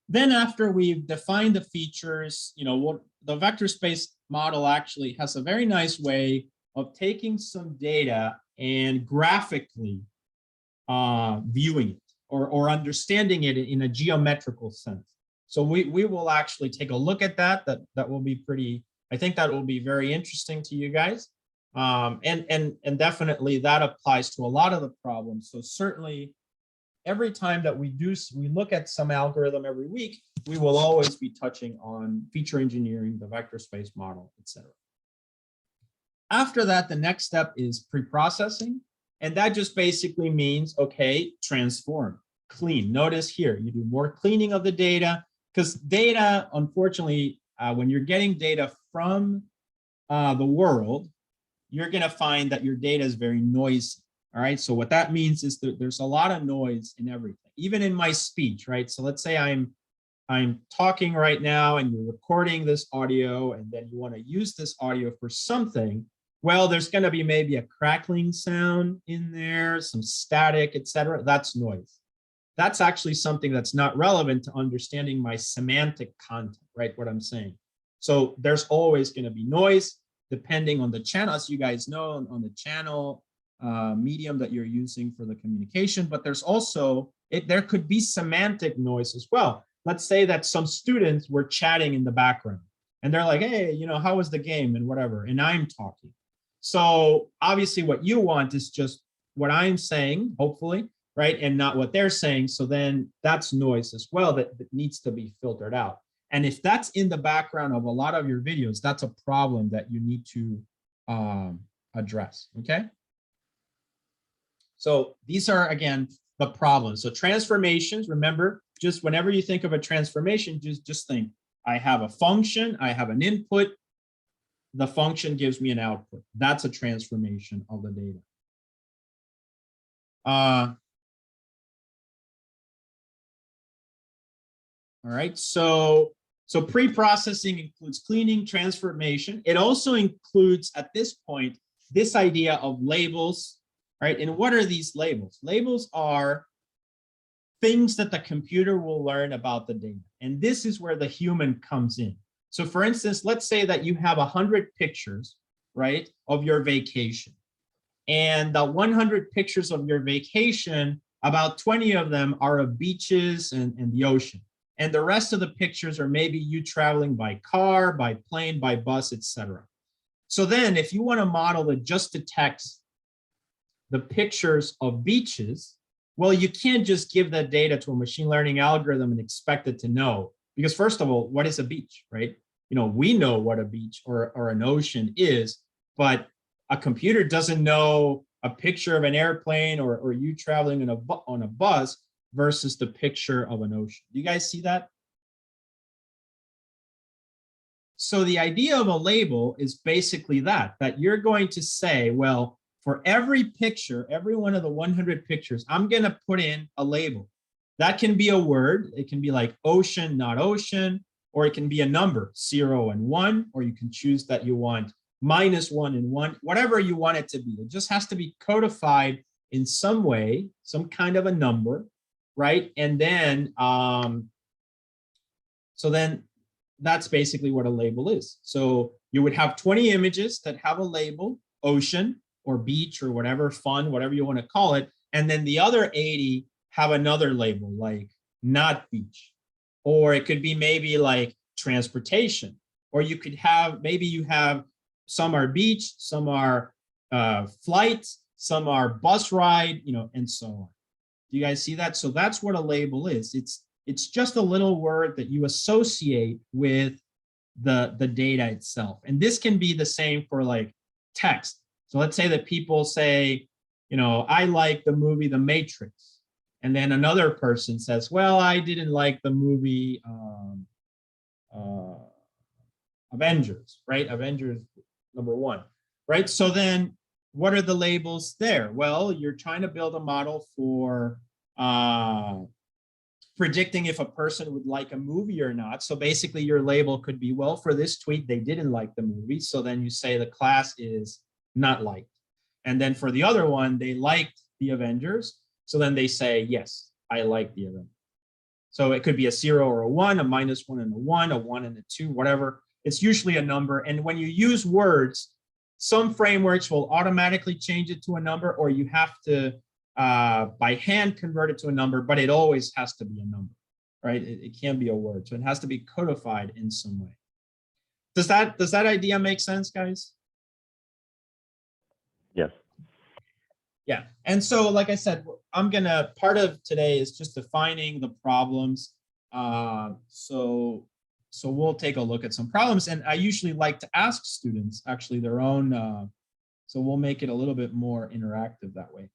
Speaker 1: Then after we've defined the features, what the vector space model actually has a very nice way of taking some data and graphically viewing it or understanding it in a geometrical sense. So we will actually take a look at that. That will be pretty, I think that will be very interesting to you guys. And definitely that applies to a lot of the problems. So certainly every time that we look at some algorithm every week, we will always be touching on feature engineering, the vector space model, etc. After that, the next step is pre-processing. And that just basically means, okay, transform, clean. Notice here, you do more cleaning of the data, because data, unfortunately, when you're getting data from the world, you're going to find that your data is very noisy. All right. So what that means is that there's a lot of noise in everything, even in my speech, right? So let's say I'm talking right now and you're recording this audio and then you want to use this audio for something. Well, there's going to be maybe a crackling sound in there, some static, etc. That's noise. That's actually something that's not relevant to understanding my semantic content, right? What I'm saying. So there's always going to be noise depending on the channel, as you guys know, on the channel medium that you're using for the communication. But there's also, there could be semantic noise as well. Let's say that some students were chatting in the background and they're like, hey, how was the game and whatever, and I'm talking. So obviously what you want is just what I'm saying, hopefully, right? And not what they're saying. So then that's noise as well that needs to be filtered out. And if that's in the background of a lot of your videos, that's a problem that you need to address, okay? So these are, again, the problems. So transformations, remember, just whenever you think of a transformation, just think, I have a function, I have an input, the function gives me an output. That's a transformation of the data. All right, so pre-processing includes cleaning, transformation. It also includes, at this point, this idea of labels, right? And what are these labels? Labels are things that the computer will learn about the data. And this is where the human comes in. So for instance, let's say that you have 100 pictures, right, of your vacation. And the 100 pictures of your vacation, about 20 of them are of beaches and the ocean. And the rest of the pictures are maybe you traveling by car, by plane, by bus, etc. So then if you want to model it just to text the pictures of beaches, well, you can't just give that data to a machine learning algorithm and expect it to know. Because first of all, what is a beach, right? We know what a beach or an ocean is, but a computer doesn't know a picture of an airplane or you traveling on a bus versus the picture of an ocean. Do you guys see that? So the idea of a label is basically that you're going to say, well, for every picture, every one of the 100 pictures, I'm going to put in a label. That can be a word. It can be like ocean, not ocean, or it can be a number, 0 and 1, or you can choose that you want -1 and 1, whatever you want it to be. It just has to be codified in some way, some kind of a number, right? And then, so then that's basically what a label is. So you would have 20 images that have a label, ocean or beach or whatever, fun, whatever you want to call it. And then the other 80 have another label like not beach, or it could be maybe like transportation, or you could have, maybe you have some are beach, some are flights, some are bus ride, and so on. Do you guys see that? So that's what a label is. It's just a little word that you associate with the data itself. And this can be the same for like text. So let's say that people say, I like the movie The Matrix. And then another person says, well, I didn't like the movie Avengers, right? Avengers #1, right? So then what are the labels there? Well, you're trying to build a model for predicting if a person would like a movie or not. So basically your label could be, well, for this tweet, they didn't like the movie. So then you say the class is not liked. And then for the other one, they liked the Avengers. So then they say, yes, I like the Avengers. So it could be a 0 or a 1, a -1 and a 1, a 1 and a 2, whatever. It's usually a number. And when you use words, some frameworks will automatically change it to a number, or you have to, by hand, convert it to a number, but it always has to be a number, right? It can't be a word. So it has to be codified in some way. Does that idea make sense, guys?
Speaker 2: Yes.
Speaker 1: Yeah, and so like I said, part of today is just defining the problems. So we'll take a look at some problems, and I usually like to ask students actually their own, so we'll make it a little bit more interactive that way.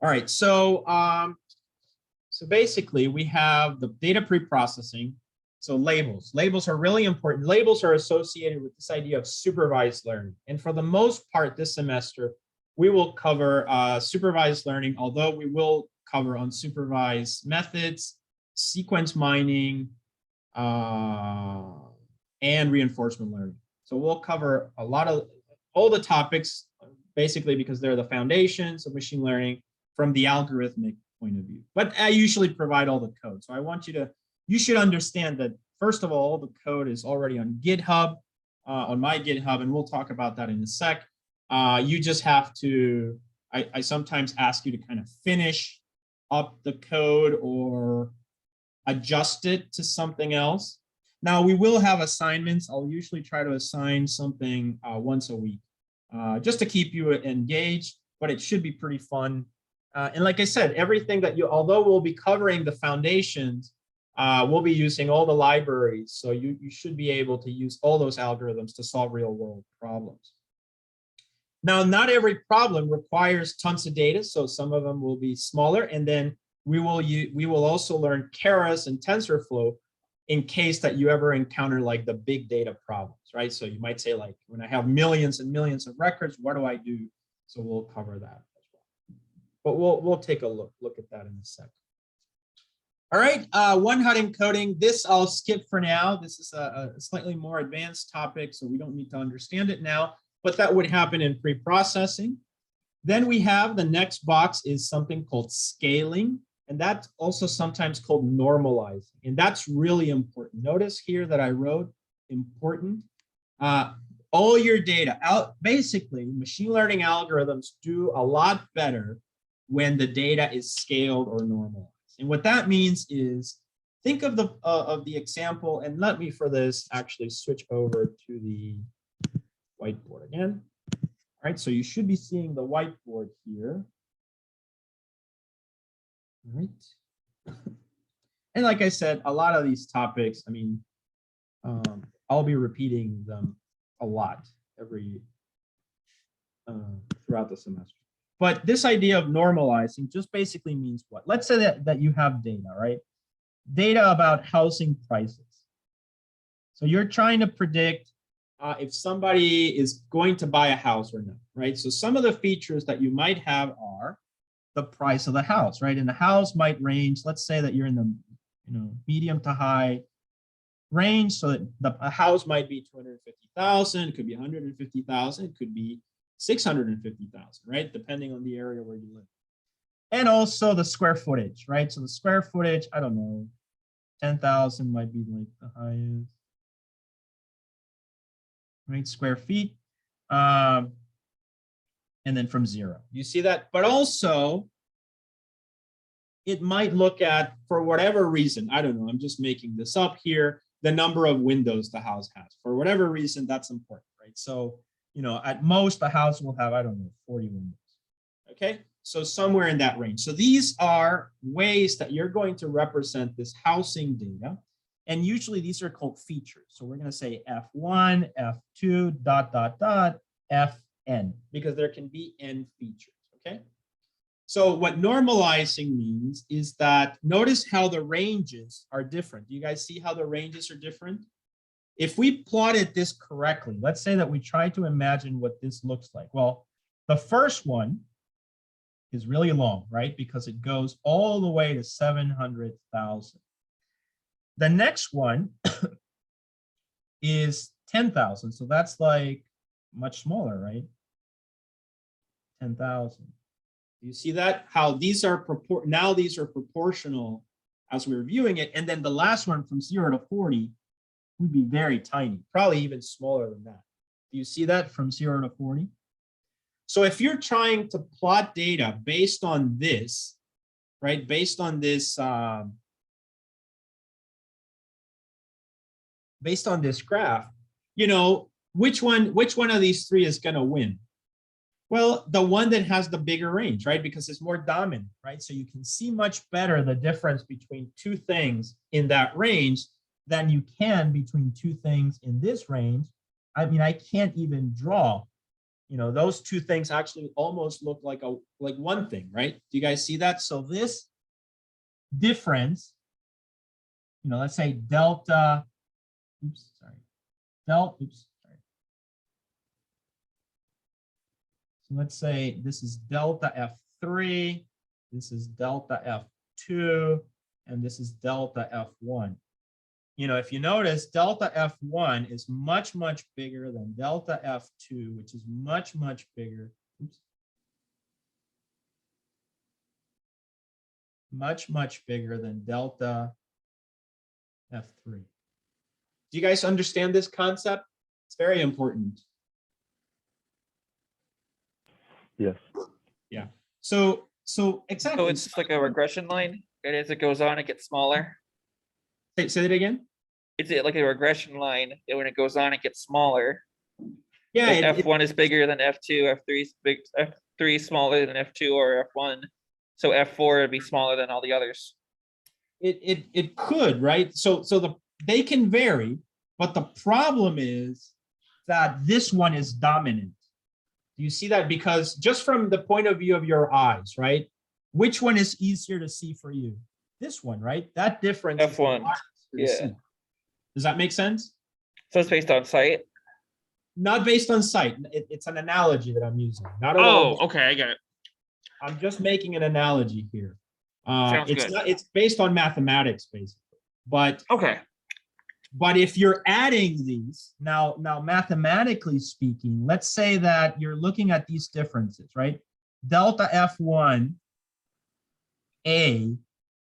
Speaker 1: All right, so basically we have the data preprocessing. So labels. Labels are really important. Labels are associated with this idea of supervised learning. And for the most part this semester, we will cover supervised learning, although we will cover unsupervised methods, sequence mining, and reinforcement learning. So we'll cover all the topics, basically because they're the foundations of machine learning from the algorithmic point of view. But I usually provide all the code. So I want you should understand that, first of all, the code is already on GitHub, on my GitHub, and we'll talk about that in a sec. You just have to, I sometimes ask you to kind of finish up the code or adjust it to something else. Now, we will have assignments. I'll usually try to assign something once a week, just to keep you engaged, but it should be pretty fun. And like I said, everything that although we'll be covering the foundations, we'll be using all the libraries, so you should be able to use all those algorithms to solve real-world problems. Now, not every problem requires tons of data, so some of them will be smaller, and then we will also learn Keras and Tensorflow in case that you ever encounter like the big data problems, right? So you might say, like, when I have millions and millions of records, what do I do? So we'll cover that as well. But we'll take a look at that in a second. All right, one-hot encoding. This I'll skip for now. This is a slightly more advanced topic, so we don't need to understand it now, but that would happen in pre-processing. Then we have the next box is something called scaling, and that's also sometimes called normalizing, and that's really important. Notice here that I wrote important. All your data out. Basically, machine learning algorithms do a lot better when the data is scaled or normalized. And what that means is, think of the example, and let me for this actually switch over to the whiteboard again. All right, so you should be seeing the whiteboard here. All right. And like I said, a lot of these topics, I mean, I'll be repeating them a lot throughout the semester. But this idea of normalizing just basically means what? Let's say that you have data, right? Data about housing prices. So you're trying to predict if somebody is going to buy a house or not, right? So some of the features that you might have are the price of the house, right? And the house might range, let's say that you're in the medium to high range, so that a house might be 250,000, it could be 150,000, it could be 650,000, right? Depending on the area where you live. And also the square footage, right? So the square footage, I don't know, 10,000 might be like the highest, right? Square feet. And then from 0. You see that? But also, it might look at, for whatever reason, I don't know, I'm just making this up here, the number of windows the house has. For whatever reason, that's important, right? So, at most, the house will have, I don't know, 40 windows. Okay, so somewhere in that range. So these are ways that you're going to represent this housing data. And usually these are called features. So we're going to say F1, F2, ... Fn, because there can be n features. Okay, so what normalizing means is that, notice how the ranges are different. Do you guys see how the ranges are different? If we plotted this correctly, let's say that we try to imagine what this looks like. Well, the first one is really long, right? Because it goes all the way to 700,000. The next one is 10,000. So that's like much smaller, right? 10,000. You see that? How these are now these are proportional as we're viewing it. And then the last one from 0 to 40 would be very tiny, probably even smaller than that. Do you see that from 0 to 40? So if you're trying to plot data based on this, right, based on this graph, you know, which one of these three is going to win? Well, the one that has the bigger range, right? Because it's more dominant, right? So you can see much better the difference between two things in that range than you can between two things in this range. I mean, I can't even draw, you know, those two things actually almost look like one thing, right? Do you guys see that? So this difference, you know, let's say delta, So let's say this is delta F3, this is delta F2, and this is delta F1. You know, if you notice, delta F1 is much, much bigger than delta F2, which is much, much bigger. Much, much bigger than delta F3. Do you guys understand this concept? It's very important.
Speaker 2: Yes.
Speaker 1: Yeah. So exactly.
Speaker 3: So it's like a regression line, and as it goes on, it gets smaller.
Speaker 1: Say that again.
Speaker 3: Is it like a regression line, and when it goes on, it gets smaller?
Speaker 1: Yeah.
Speaker 3: Like F1 is bigger than F2, F3 is big, F3 is smaller than F2 or F1. So F4 would be smaller than all the others.
Speaker 1: It could, right? So they can vary, but the problem is that this one is dominant. Do you see that? Because just from the point of view of your eyes, right? Which one is easier to see for you? This one, right? That difference.
Speaker 3: F1.
Speaker 1: Yeah. Does that make sense?
Speaker 3: So it's based on sight?
Speaker 1: Not based on sight. It's an analogy that I'm using. Not at
Speaker 3: Oh,
Speaker 1: all.
Speaker 3: okay, I get it.
Speaker 1: I'm just making an analogy here.
Speaker 3: Sounds
Speaker 1: it's
Speaker 3: good.
Speaker 1: not. It's based on mathematics, basically. But
Speaker 3: okay.
Speaker 1: But if you're adding these now mathematically speaking, let's say that you're looking at these differences, right? Delta F1 A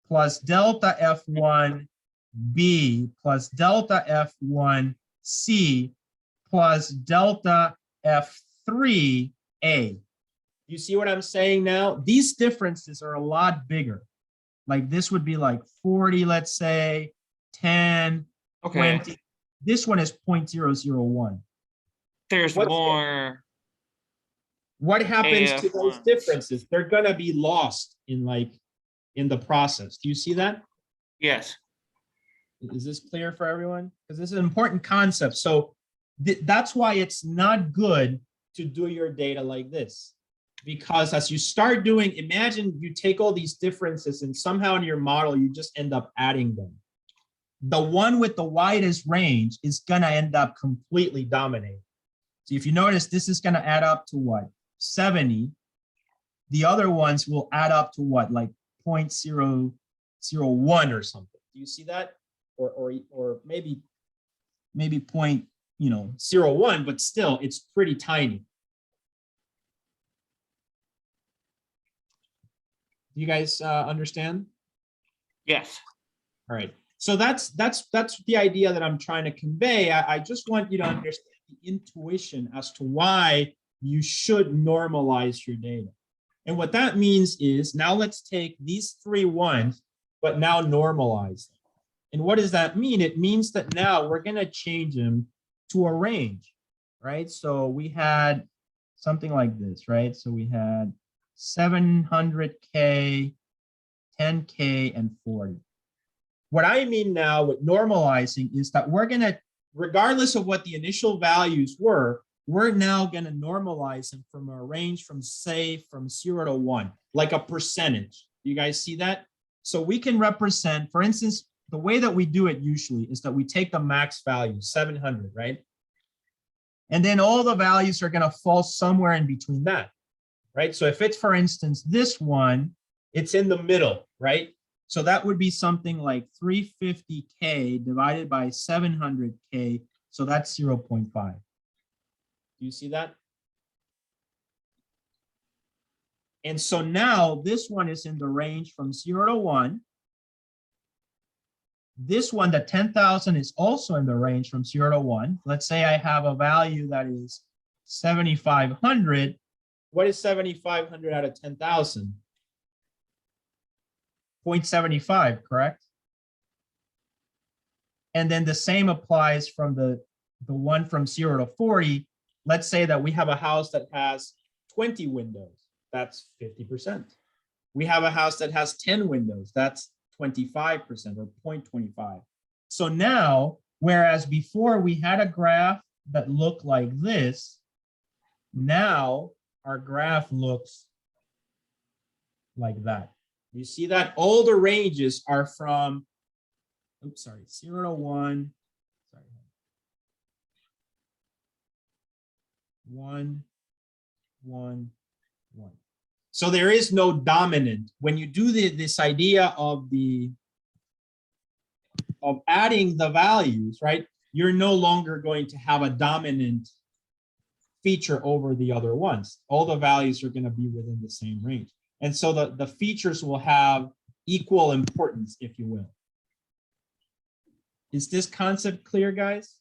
Speaker 1: plus delta F1 B plus delta F1 C plus delta F3 A. You see what I'm saying now? These differences are a lot bigger. Like this would be like 40, let's say, 10,
Speaker 3: Okay.
Speaker 1: 20. This one is 0.001.
Speaker 3: There's more.
Speaker 1: What happens to those differences? They're gonna be lost in the process. Do you see that?
Speaker 3: Yes.
Speaker 1: Is this clear for everyone? Because this is an important concept. So that's why it's not good to do your data like this. Because as you start doing, imagine you take all these differences and somehow in your model, you just end up adding them. The one with the widest range is gonna end up completely dominating. So if you notice, this is gonna add up to what? 70. The other ones will add up to what? Like 0.001 or something. Do you see that? Or maybe 0.01, but still it's pretty tiny. Do you guys understand?
Speaker 3: Yes.
Speaker 1: All right. So that's the idea that I'm trying to convey. I just want you to understand the intuition as to why you should normalize your data. And what that means is, now let's take these 3 ones, but now normalize them. And what does that mean? It means that now we're going to change them to a range, right? So we had something like this, right? So we had 700K, 10K, and 40. What I mean now with normalizing is that we're going to, regardless of what the initial values were, we're now going to normalize them from a range from, say, from 0 to 1, like a percentage. You guys see that? So we can represent, for instance, the way that we do it usually is that we take the max value, 700, right? And then all the values are going to fall somewhere in between that, right? So if it's, for instance, this one, it's in the middle, right? So that would be something like 350K divided by 700K. So that's 0.5. Do you see that? And so now this one is in the range from 0 to 1. This one, the 10,000, is also in the range from 0 to 1. Let's say I have a value that is 7,500. What is 7,500 out of 10,000? 0.75, correct? And then the same applies from the one from 0 to 40. Let's say that we have a house that has 20 windows. That's 50%. We have a house that has 10 windows. That's 25% or 0.25. So now, whereas before we had a graph that looked like this, now our graph looks like that. You see that all the ranges are from, oops, sorry, 0 to 1, sorry, 1, 1, 1. So there is no dominant. When you do this idea of adding the values, right? You're no longer going to have a dominant feature over the other ones. All the values are going to be within the same range. And so the features will have equal importance, if you will. Is this concept clear, guys?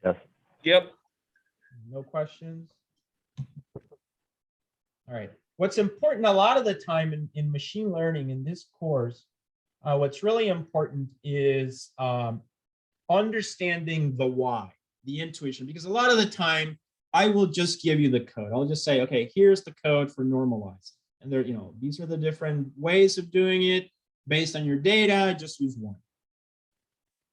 Speaker 2: Yes.
Speaker 3: Yep.
Speaker 1: No questions? All right. What's important a lot of the time in machine learning in this course, what's really important is understanding the why, the intuition, because a lot of the time I will just give you the code. I'll just say, okay, here's the code for normalizing. And there, these are the different ways of doing it based on your data, just use one.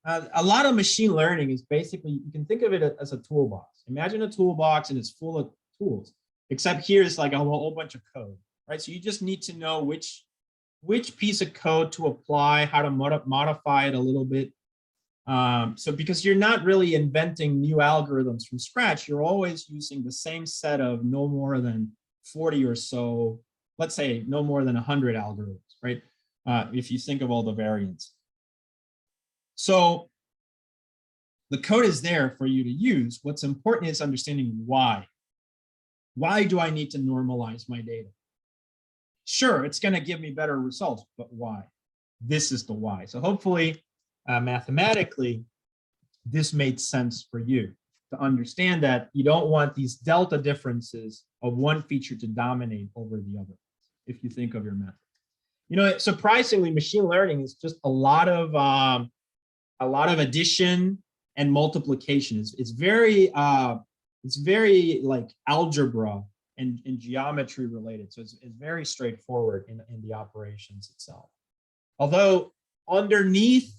Speaker 1: A lot of machine learning is basically, you can think of it as a toolbox. Imagine a toolbox and it's full of tools, except here it's like a whole bunch of code, right? So you just need to know which piece of code to apply, how to modify it a little bit. So because you're not really inventing new algorithms from scratch, you're always using the same set of no more than 40 or so, let's say no more than 100 algorithms, right? If you think of all the variants. So the code is there for you to use. What's important is understanding why. Why do I need to normalize my data? Sure, it's going to give me better results, but why? This is the why. So hopefully, mathematically, this made sense for you to understand that you don't want these delta differences of one feature to dominate over the other, if you think of your method. Surprisingly, machine learning is just a lot of addition and multiplication. It's very like algebra and geometry related. So it's very straightforward in the operations itself. Although underneath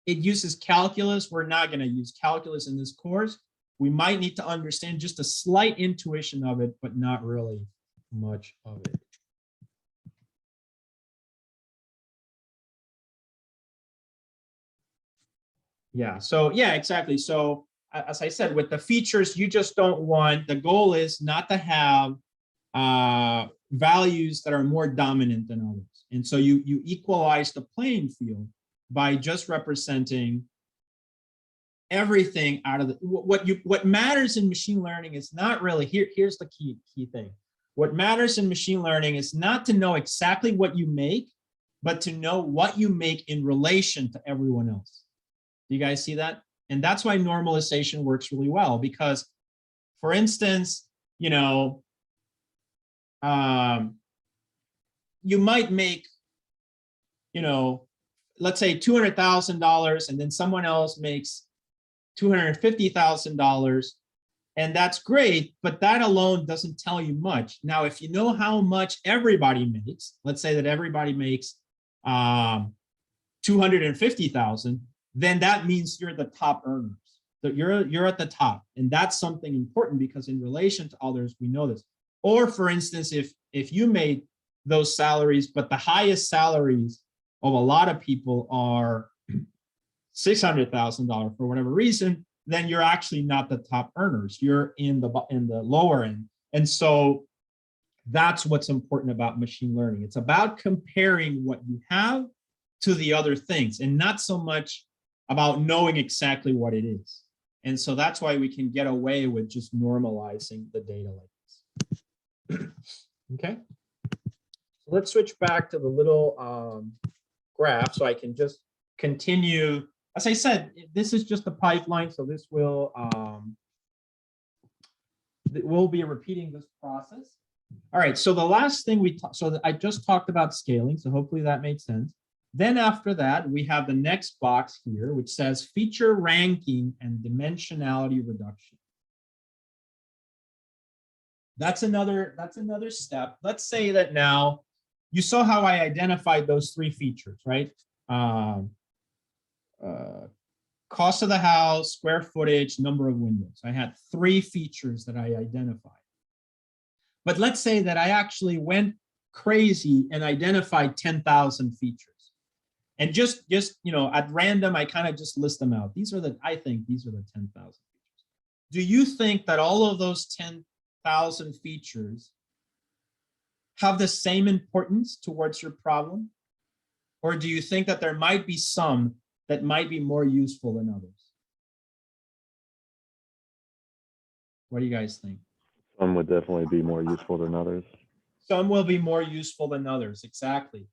Speaker 1: it uses calculus, we're not going to use calculus in this course. We might need to understand just a slight intuition of it, but not really much of it. Yeah, so yeah, exactly. So as I said, with the features, you just don't want, the goal is not to have values that are more dominant than others. And so you equalize the playing field by just representing everything out of the, what matters in machine learning is not really, here's the key thing. What matters in machine learning is not to know exactly what you make, but to know what you make in relation to everyone else. Do you guys see that? And that's why normalization works really well, because, for instance, you might make, let's say $200,000, and then someone else makes $250,000, and that's great, but that alone doesn't tell you much. Now, if you know how much everybody makes, let's say that everybody makes 250,000, then that means you're the top earners. So you're at the top, and that's something important because in relation to others, we know this. Or for instance, if you made those salaries, but the highest salaries of a lot of people are $600,000 for whatever reason, then you're actually not the top earners. You're in the lower end. And so that's what's important about machine learning. It's about comparing what you have to the other things, and not so much about knowing exactly what it is. And so that's why we can get away with just normalizing the data like this. Okay. So let's switch back to the little graph so I can just continue. As I said, this is just a pipeline, so this will we'll be repeating this process. All right, so the last thing I just talked about scaling, so hopefully that made sense. Then after that, we have the next box here, which says feature ranking and dimensionality reduction. That's another step. Let's say that now you saw how I identified those three features, right? Cost of the house, square footage, number of windows. I had three features that I identified. But let's say that I actually went crazy and identified 10,000 features. And just you know, at random, I kind of just list them out. I think these are the 10,000 features. Do you think that all of those 10,000 features have the same importance towards your problem? Or do you think that there might be some that might be more useful than others? What do you guys think?
Speaker 2: Some would definitely be more useful than others.
Speaker 1: Some will be more useful than others. Exactly.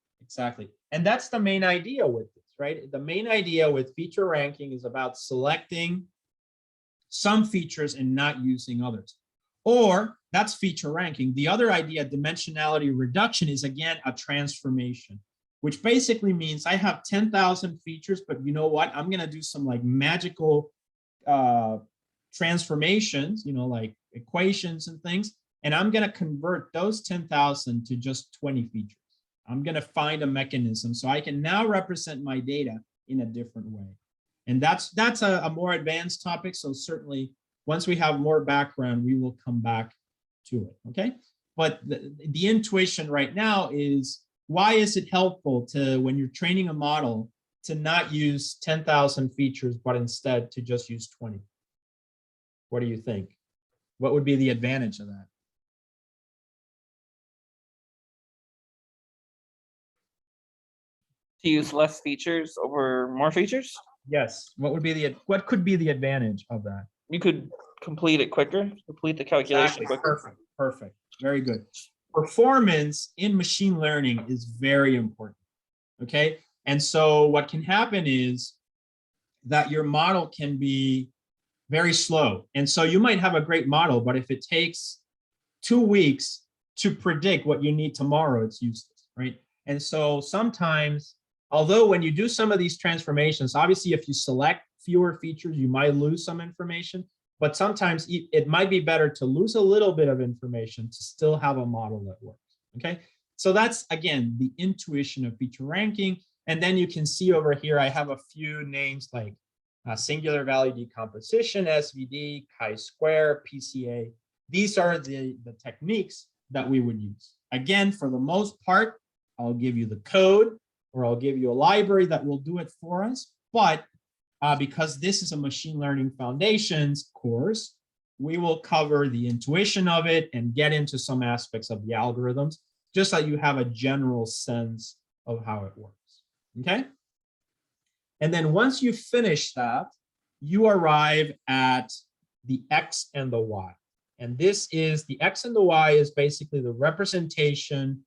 Speaker 1: And that's the main idea with this, right? The main idea with feature ranking is about selecting some features and not using others. Or that's feature ranking. The other idea, dimensionality reduction, is again a transformation, which basically means I have 10,000 features, but you know what? I'm going to do some like magical transformations, you know, like equations and things, and I'm going to convert those 10,000 to just 20 features. I'm going to find a mechanism so I can now represent my data in a different way. And that's a more advanced topic. So certainly once we have more background, we will come back to it. Okay. But the intuition right now is, why is it helpful to, when you're training a model, to not use 10,000 features, but instead to just use 20? What do you think? What would be the advantage of that?
Speaker 3: To use less features over more features?
Speaker 1: Yes. What could be the advantage of that?
Speaker 3: You could complete it quicker, complete the calculation
Speaker 1: Exactly.
Speaker 3: quicker.
Speaker 1: Perfect. Very good. Performance in machine learning is very important. Okay. And so what can happen is that your model can be very slow. And so you might have a great model, but if it takes 2 weeks to predict what you need tomorrow, it's useless, right? And so sometimes, although when you do some of these transformations, obviously if you select fewer features, you might lose some information, but sometimes it might be better to lose a little bit of information to still have a model that works, okay? So that's, again, the intuition of feature ranking. And then you can see over here, I have a few names like singular value decomposition, SVD, chi-square, PCA. These are the techniques that we would use. Again, for the most part, I'll give you the code, or I'll give you a library that will do it for us. But because this is a machine learning foundations course, we will cover the intuition of it and get into some aspects of the algorithms, just so you have a general sense of how it works, okay? And then once you finish that, you arrive at the X and the Y. And this is, the X and the Y is basically the representation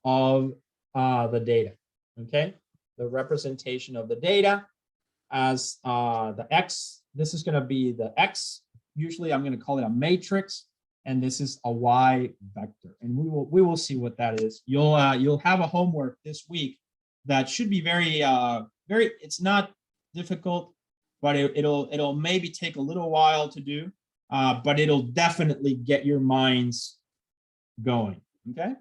Speaker 1: of the data, okay? The representation of the data as the X, this is gonna be the X, usually I'm gonna call it a matrix, and this is a Y vector. And we will see what that is. You'll have a homework this week that should be very, it's not difficult, but it'll maybe take a little while to do, but it'll definitely get your minds going, okay?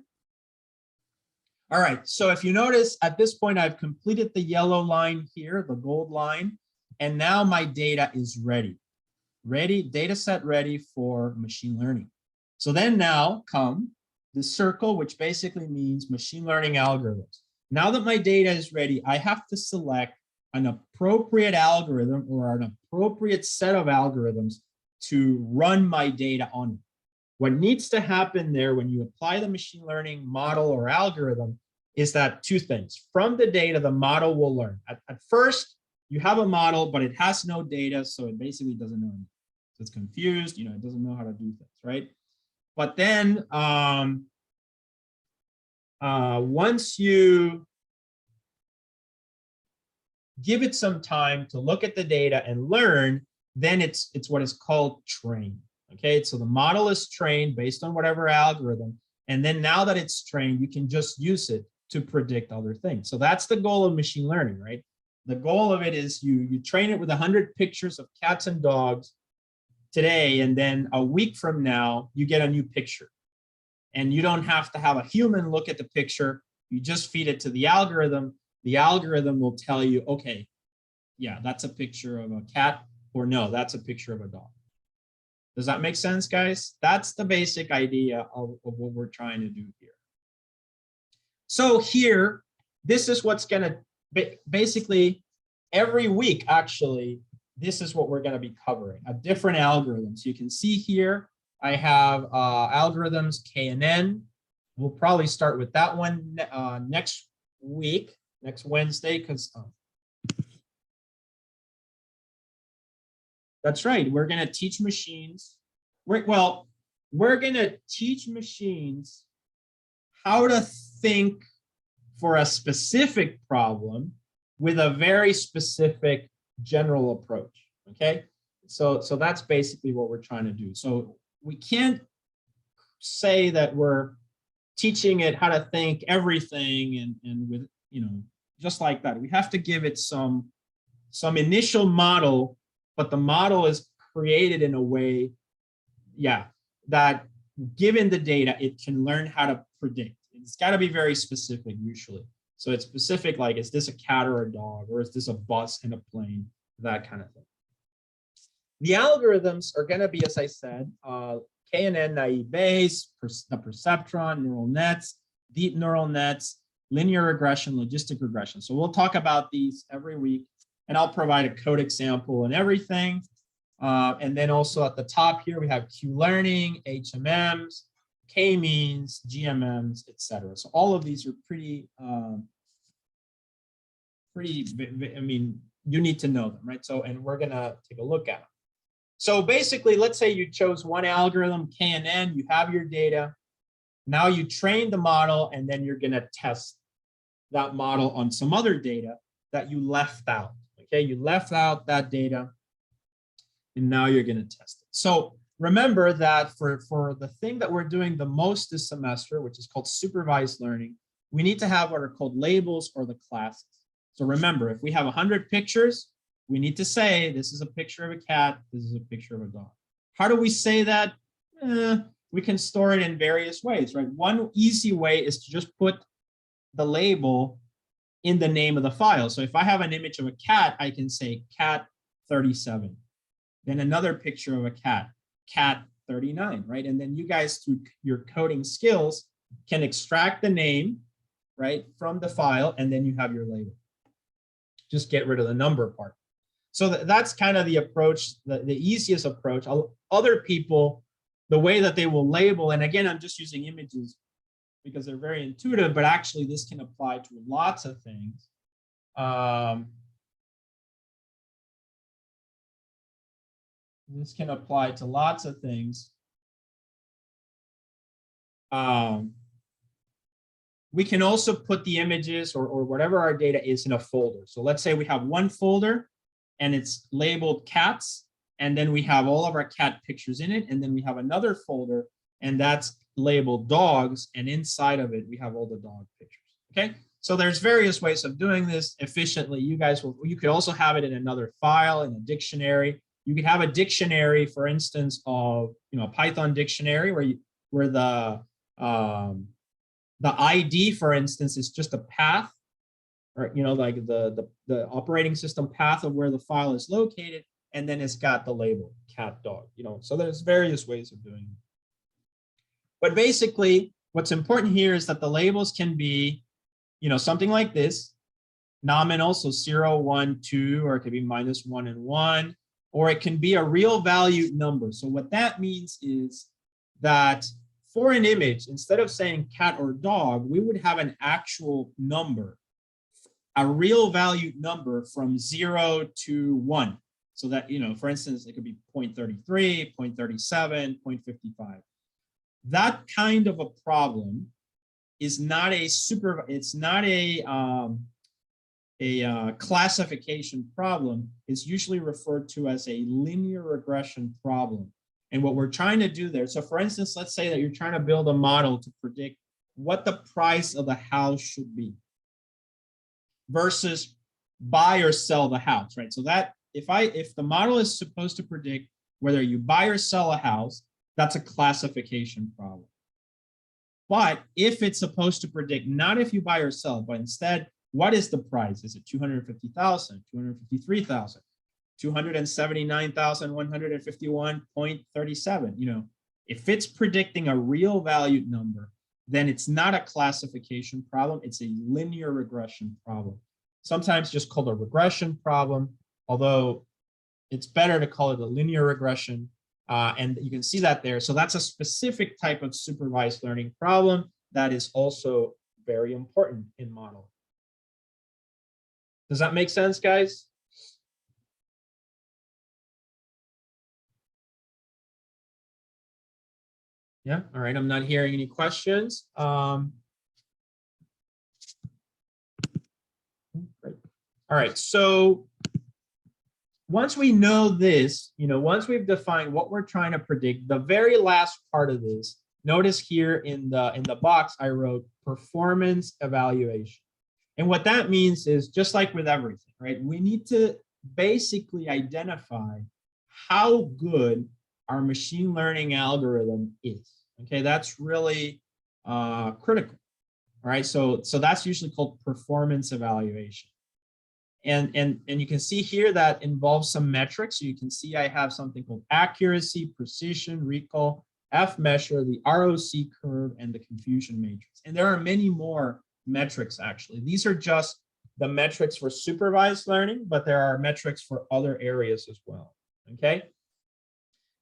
Speaker 1: All right, so if you notice at this point, I've completed the yellow line here, the gold line, and now my data is ready, data set ready for machine learning. So then now come the circle, which basically means machine learning algorithms. Now that my data is ready, I have to select an appropriate algorithm or an appropriate set of algorithms to run my data on. What needs to happen there when you apply the machine learning model or algorithm is that two things. From the data, the model will learn. At first, you have a model, but it has no data, so it basically doesn't know anything. So it's confused, you know, it doesn't know how to do things, right? But then once you give it some time to look at the data and learn, then it's what is called trained. Okay, so the model is trained based on whatever algorithm, and then now that it's trained, you can just use it to predict other things. So that's the goal of machine learning, right? The goal of it is you train it with 100 pictures of cats and dogs today, and then a week from now, you get a new picture. And you don't have to have a human look at the picture. You just feed it to the algorithm. The algorithm will tell you, okay, yeah, that's a picture of a cat, or no, that's a picture of a dog. Does that make sense, guys? That's the basic idea of what we're trying to do here. So here, this is what's gonna, basically every week, actually, this is what we're gonna be covering, a different algorithm. So you can see here, I have algorithms K and N. We'll probably start with that one next week, next Wednesday, because that's right. We're going to teach machines. We're going to teach machines how to think for a specific problem with a very specific general approach. Okay, so that's basically what we're trying to do. So we can't say that we're teaching it how to think everything and with, you know, just like that. We have to give it some initial model, but the model is created in a way, yeah, that given the data, it can learn how to predict. It's got to be very specific usually. So it's specific, like, is this a cat or a dog, or is this a bus and a plane, that kind of thing. The algorithms are going to be, as I said, K&N naive Bayes, the perceptron, neural nets, deep neural nets, linear regression, logistic regression. So we'll talk about these every week, and I'll provide a code example and everything. And then also at the top here, we have Q-learning, HMMs, K-means, GMMs, etc. So all of these are pretty, I mean, you need to know them, right? So, and we're gonna take a look at them. So basically, let's say you chose one algorithm, K&N, you have your data. Now you train the model, and then you're gonna test that model on some other data that you left out, okay? You left out that data, and now you're gonna test it. So remember that for the thing that we're doing the most this semester, which is called supervised learning, we need to have what are called labels or the classes. So remember, if we have 100 pictures, we need to say, this is a picture of a cat, this is a picture of a dog. How do we say that? We can store it in various ways, right? One easy way is to just put the label in the name of the file. So if I have an image of a cat, I can say cat 37. Then another picture of a cat, cat 39, right? And then you guys, through your coding skills, can extract the name, right, from the file, and then you have your label. Just get rid of the number part. So that's kind of the approach, the easiest approach. Other people, the way that they will label, and again, I'm just using images because they're very intuitive, but actually this can apply to lots of things. This can apply to lots of things. We can also put the images or whatever our data is in a folder. So let's say we have one folder and it's labeled cats, and then we have all of our cat pictures in it, and then we have another folder and that's labeled dogs, and inside of it we have all the dog pictures. Okay, so there's various ways of doing this efficiently. You could also have it in another file, in a dictionary. You could have a dictionary, for instance, of, you know, a Python dictionary where the ID, for instance, is just a path, or, you know, like the operating system path of where the file is located, and then it's got the label cat, dog, you know. So there's various ways of doing it. But basically, what's important here is that the labels can be, you know, something like this, nominal, so 0, 1, 2, or it could be -1 and 1, or it can be a real valued number. So what that means is that for an image, instead of saying cat or dog, we would have an actual number a real valued number from 0 to 1. So that, for instance, it could be 0.33, 0.37, 0.55. That kind of a problem is not it's not a classification problem. Is usually referred to as a linear regression problem. And what we're trying to do there, so for instance, let's say that you're trying to build a model to predict what the price of the house should be versus buy or sell the house, right? So that if the model is supposed to predict whether you buy or sell a house, that's a classification problem. But if it's supposed to predict not if you buy or sell, but instead, what is the price? Is it 250,000, 253,000, 279,151.37? If it's predicting a real valued number, then it's not a classification problem. It's a linear regression problem. Sometimes just called a regression problem, although it's better to call it a linear regression. And you can see that there. So that's a specific type of supervised learning problem that is also very important in modeling. Does that make sense, guys? Yeah, all right, I'm not hearing any questions. Great. All right, so once we know this, once we've defined what we're trying to predict, the very last part of this, notice here in the box I wrote performance evaluation. And what that means is just like with everything, right? We need to basically identify how good our machine learning algorithm is. Okay, that's really critical. All right, so that's usually called performance evaluation. And you can see here that involves some metrics. So you can see I have something called accuracy, precision, recall, F measure, the ROC curve, and the confusion matrix. And there are many more metrics actually. These are just the metrics for supervised learning, but there are metrics for other areas as well. Okay.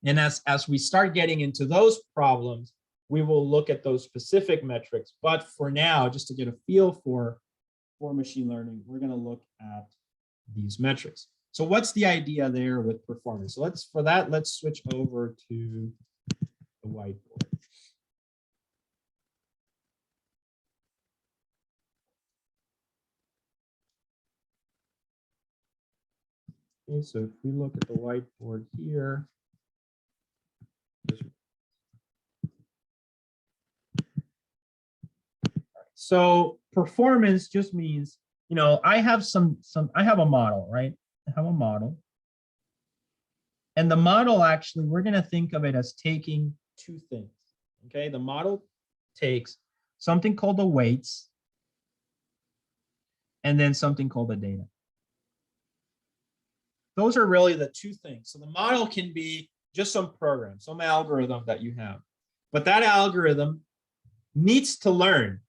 Speaker 1: And as we start getting into those problems, we will look at those specific metrics. But for now, just to get a feel for machine learning, we're going to look at these metrics. So what's the idea there with performance? So let's switch over to the whiteboard. Okay, so if we look at the whiteboard here, so performance just means, I have I have a model, right? I have a model. And the model actually, we're going to think of it as taking two things. Okay, the model takes something called the weights and then something called the data. Those are really the two things. So the model can be just some program, some algorithm that you have, but that algorithm needs to learn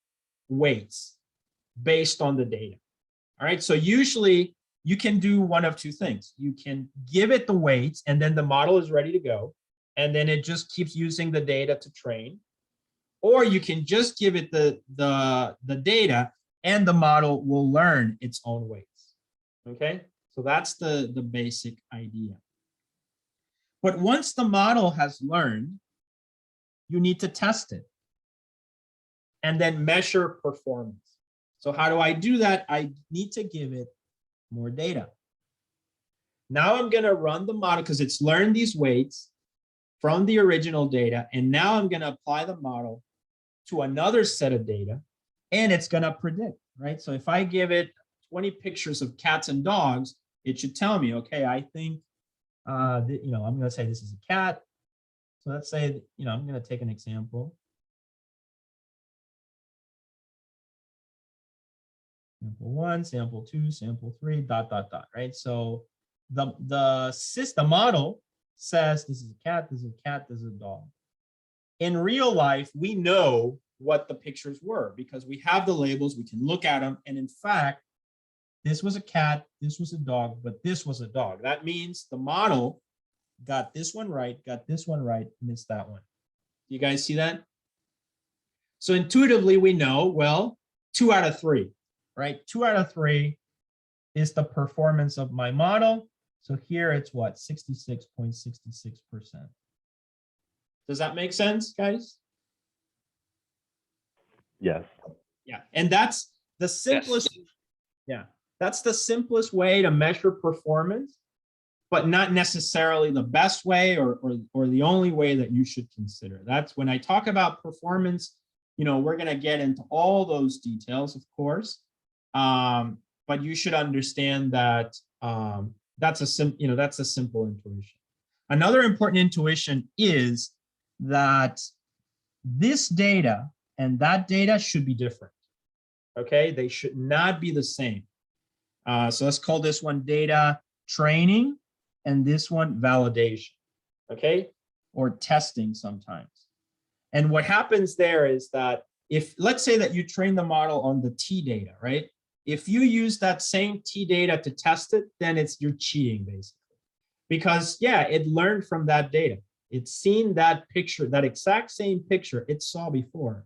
Speaker 1: weights based on the data. All right, so usually you can do one of two things. You can give it the weights and then the model is ready to go, and then it just keeps using the data to train. Or you can just give it the data and the model will learn its own weights. Okay, so that's the basic idea. But once the model has learned, you need to test it and then measure performance. So how do I do that? I need to give it more data. Now I'm going to run the model because it's learned these weights from the original data. And now I'm going to apply the model to another set of data and it's going to predict, right? So if I give it 20 pictures of cats and dogs, it should tell me, okay, I think, I'm going to say this is a cat. So let's say, I'm going to take an example. Sample 1, sample 2, sample 3, ... right? So the model says this is a cat, this is a cat, this is a dog. In real life, we know what the pictures were because we have the labels, we can look at them, and in fact, this was a cat, this was a dog, but this was a dog. That means the model got this one right, missed that one. You guys see that? So intuitively, we know, well, 2 out of 3. right? 2 out of 3 is the performance of my model. So here it's what, 66.66%. Does that make sense, guys?
Speaker 2: Yes.
Speaker 1: Yeah, and that's the simplest. Yeah, that's the simplest way to measure performance, but not necessarily the best way or the only way that you should consider. That's when I talk about performance, you know, we're going to get into all those details, of course, but you should understand that that's a simple intuition. Another important intuition is that this data and that data should be different. Okay, they should not be the same. So let's call this one data training and this one validation, okay, or testing sometimes. And what happens there is that if, let's say that you train the model on the T data, right? If you use that same T data to test it, then you're cheating basically. Because yeah, it learned from that data. It's seen that picture, that exact same picture it saw before,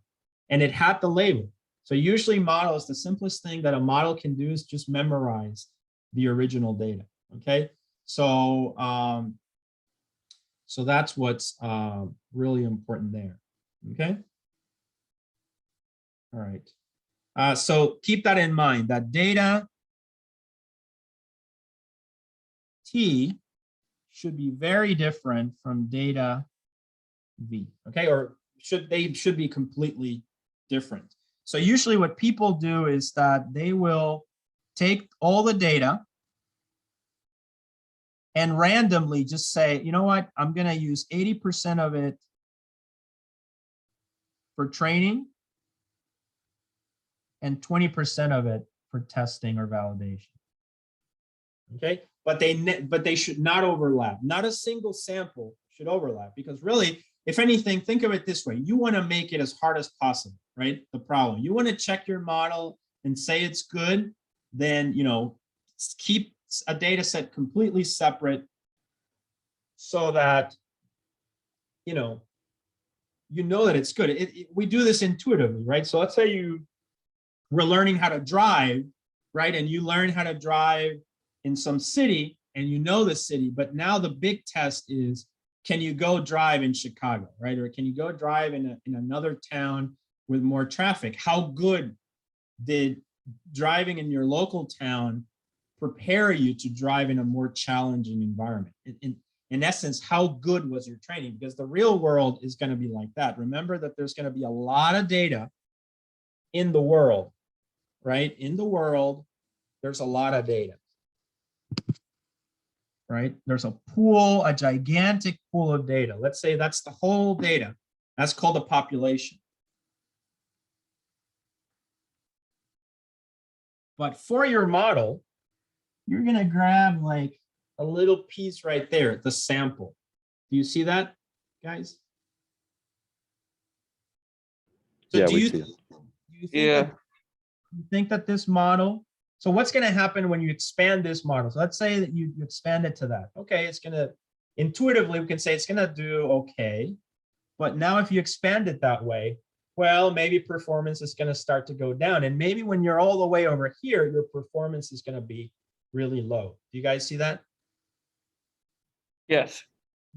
Speaker 1: and it had the label. So usually models, the simplest thing that a model can do is just memorize the original data, okay? So, so that's what's really important there, okay? All right, so keep that in mind, that data T should be very different from data V, okay? Or they should be completely different. So usually what people do is that they will take all the data and randomly just say, you know what, I'm going to use 80% of it for training and 20% of it for testing or validation. Okay, but they should not overlap. Not a single sample should overlap, because really, if anything, think of it this way. You want to make it as hard as possible, right? The problem. You want to check your model and say it's good, then, you know, keep a data set completely separate so that, you know that it's good. We do this intuitively, right? So let's say we're learning how to drive, right? And you learn how to drive in some city and you know the city, but now the big test is, can you go drive in Chicago, right? Or can you go drive in another town with more traffic? How good did driving in your local town prepare you to drive in a more challenging environment? In essence, how good was your training? Because the real world is going to be like that. Remember that there's going to be a lot of data in the world, right? In the world, there's a lot of data. Right? There's a pool, a gigantic pool of data. Let's say that's the whole data. That's called a population. But for your model, you're going to grab like a little piece right there, the sample. Do you see that, guys? So
Speaker 2: Yeah,
Speaker 1: do
Speaker 2: we
Speaker 1: you
Speaker 2: see
Speaker 1: think,
Speaker 2: it.
Speaker 3: Yeah.
Speaker 1: you think that this model, so what's going to happen when you expand this model? So let's say that you expand it to that. Okay, it's going to, intuitively, we can say it's going to do okay. But now if you expand it that way, well, maybe performance is going to start to go down. And maybe when you're all the way over here, your performance is going to be really low. Do you guys see that?
Speaker 3: Yes.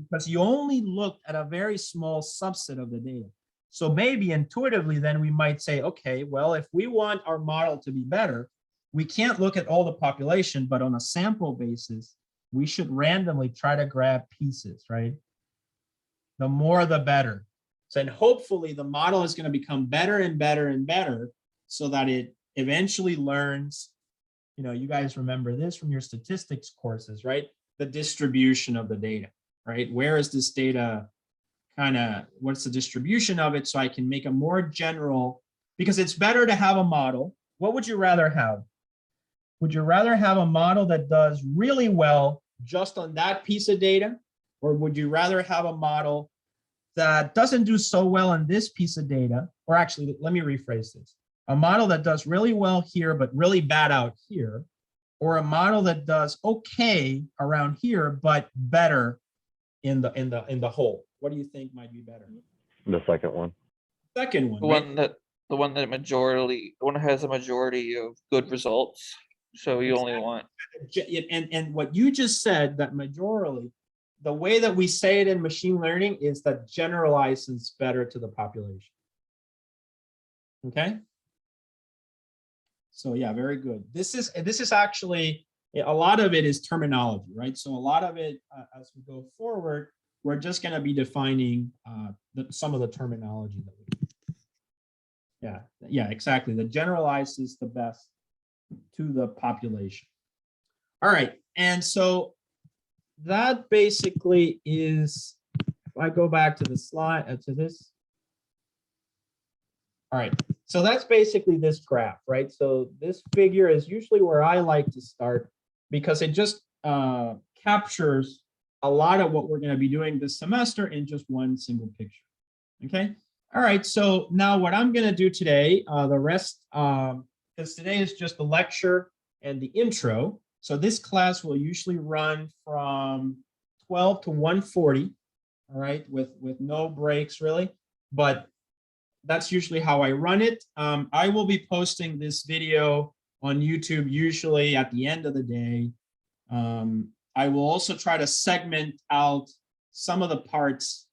Speaker 1: Because you only looked at a very small subset of the data. So maybe intuitively, then we might say, okay, well, if we want our model to be better, we can't look at all the population, but on a sample basis, we should randomly try to grab pieces, right? The more, the better. So, and hopefully the model is going to become better and better and better so that it eventually learns, you know, you guys remember this from your statistics courses, right? The distribution of the data, right? Where is this data what's the distribution of it, so I can make a more general, because it's better to have a model. What would you rather have? Would you rather have a model that does really well just on that piece of data? Or would you rather have a model that doesn't do so well on this piece of data? Or actually, let me rephrase this. A model that does really well here, but really bad out here, or a model that does okay around here, but better in the whole? What do you think might be better?
Speaker 2: The second one.
Speaker 1: Second one,
Speaker 3: The
Speaker 1: right?
Speaker 3: one that the one that has a majority of good results. So you only want,
Speaker 1: And what you just said, that majorly, the way that we say it in machine learning is that generalizes better to the population. Okay. So yeah, very good. This is actually, a lot of it is terminology, right? So a lot of it, as we go forward, we're just going to be defining some of the terminology that we. Yeah, exactly. The generalizes the best to the population. All right, and so that basically is, if I go back to the slide, to this. All right, so that's basically this graph, right? So this figure is usually where I like to start because it just captures a lot of what we're going to be doing this semester in just one single picture. Okay. All right. So now what I'm going to do today, the rest, because today is just the lecture and the intro. So this class will usually run from 12 to 1:40. All right, with no breaks really, but that's usually how I run it. I will be posting this video on YouTube usually at the end of the day. I will also try to segment out some of the parts,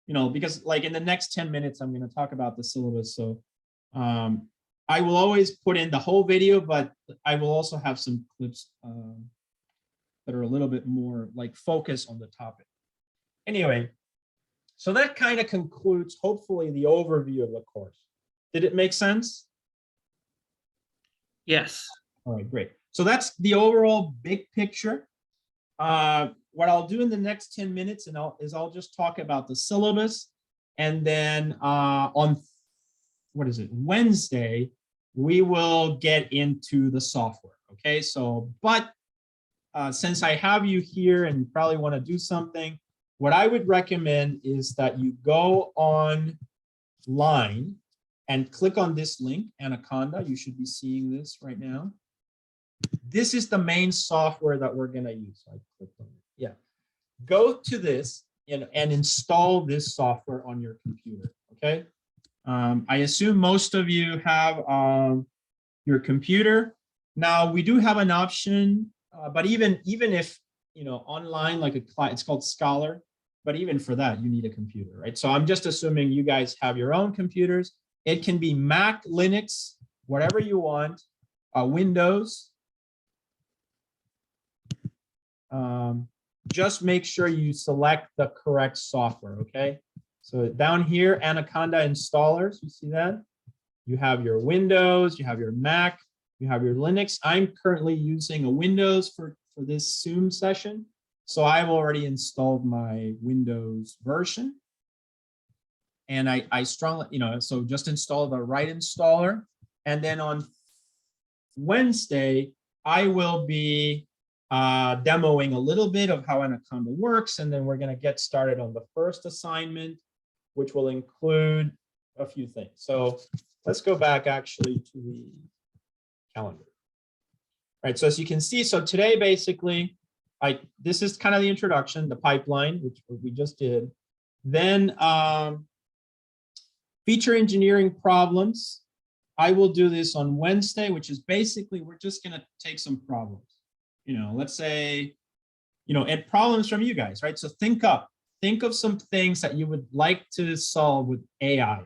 Speaker 1: because like in the next 10 minutes, I'm going to talk about the syllabus. So I will always put in the whole video, but I will also have some clips that are a little bit more like focus on the topic. Anyway, so that kind of concludes, hopefully, the overview of the course. Did it make sense?
Speaker 3: yes.
Speaker 1: All right, great. So that's the overall big picture. What I'll do in the next 10 minutes is I'll just talk about the syllabus. And then on, Wednesday, we will get into the software. Okay, so, but since I have you here and you probably want to do something, what I would recommend is that you go online and click on this link, Anaconda. You should be seeing this right now. This is the main software that we're going to use. I clicked on it. Yeah. Go to this and install this software on your computer. Okay. I assume most of you have your computer. Now we do have an option, but even if online, like it's called Scholar, but even for that you need a computer, right? So I'm just assuming you guys have your own computers. It can be Mac, Linux, whatever you want, Windows. Just make sure you select the correct software, okay? So down here, Anaconda installers, you see that? You have your Windows, you have your Mac, you have your Linux. I'm currently using a Windows for this Zoom session. So I've already installed my Windows version. And I strongly, so just install the right installer. And then on Wednesday, I will be demoing a little bit of how Anaconda works. And then we're going to get started on the first assignment, which will include a few things. So let's go back actually to the calendar. All right, so as you can see, so today basically, this is kind of the introduction, the pipeline, which we just did. Then feature engineering problems. I will do this on Wednesday, which is basically, we're just going to take some problems. Let's say, and problems from you guys, right? So think of some things that you would like to solve with AI,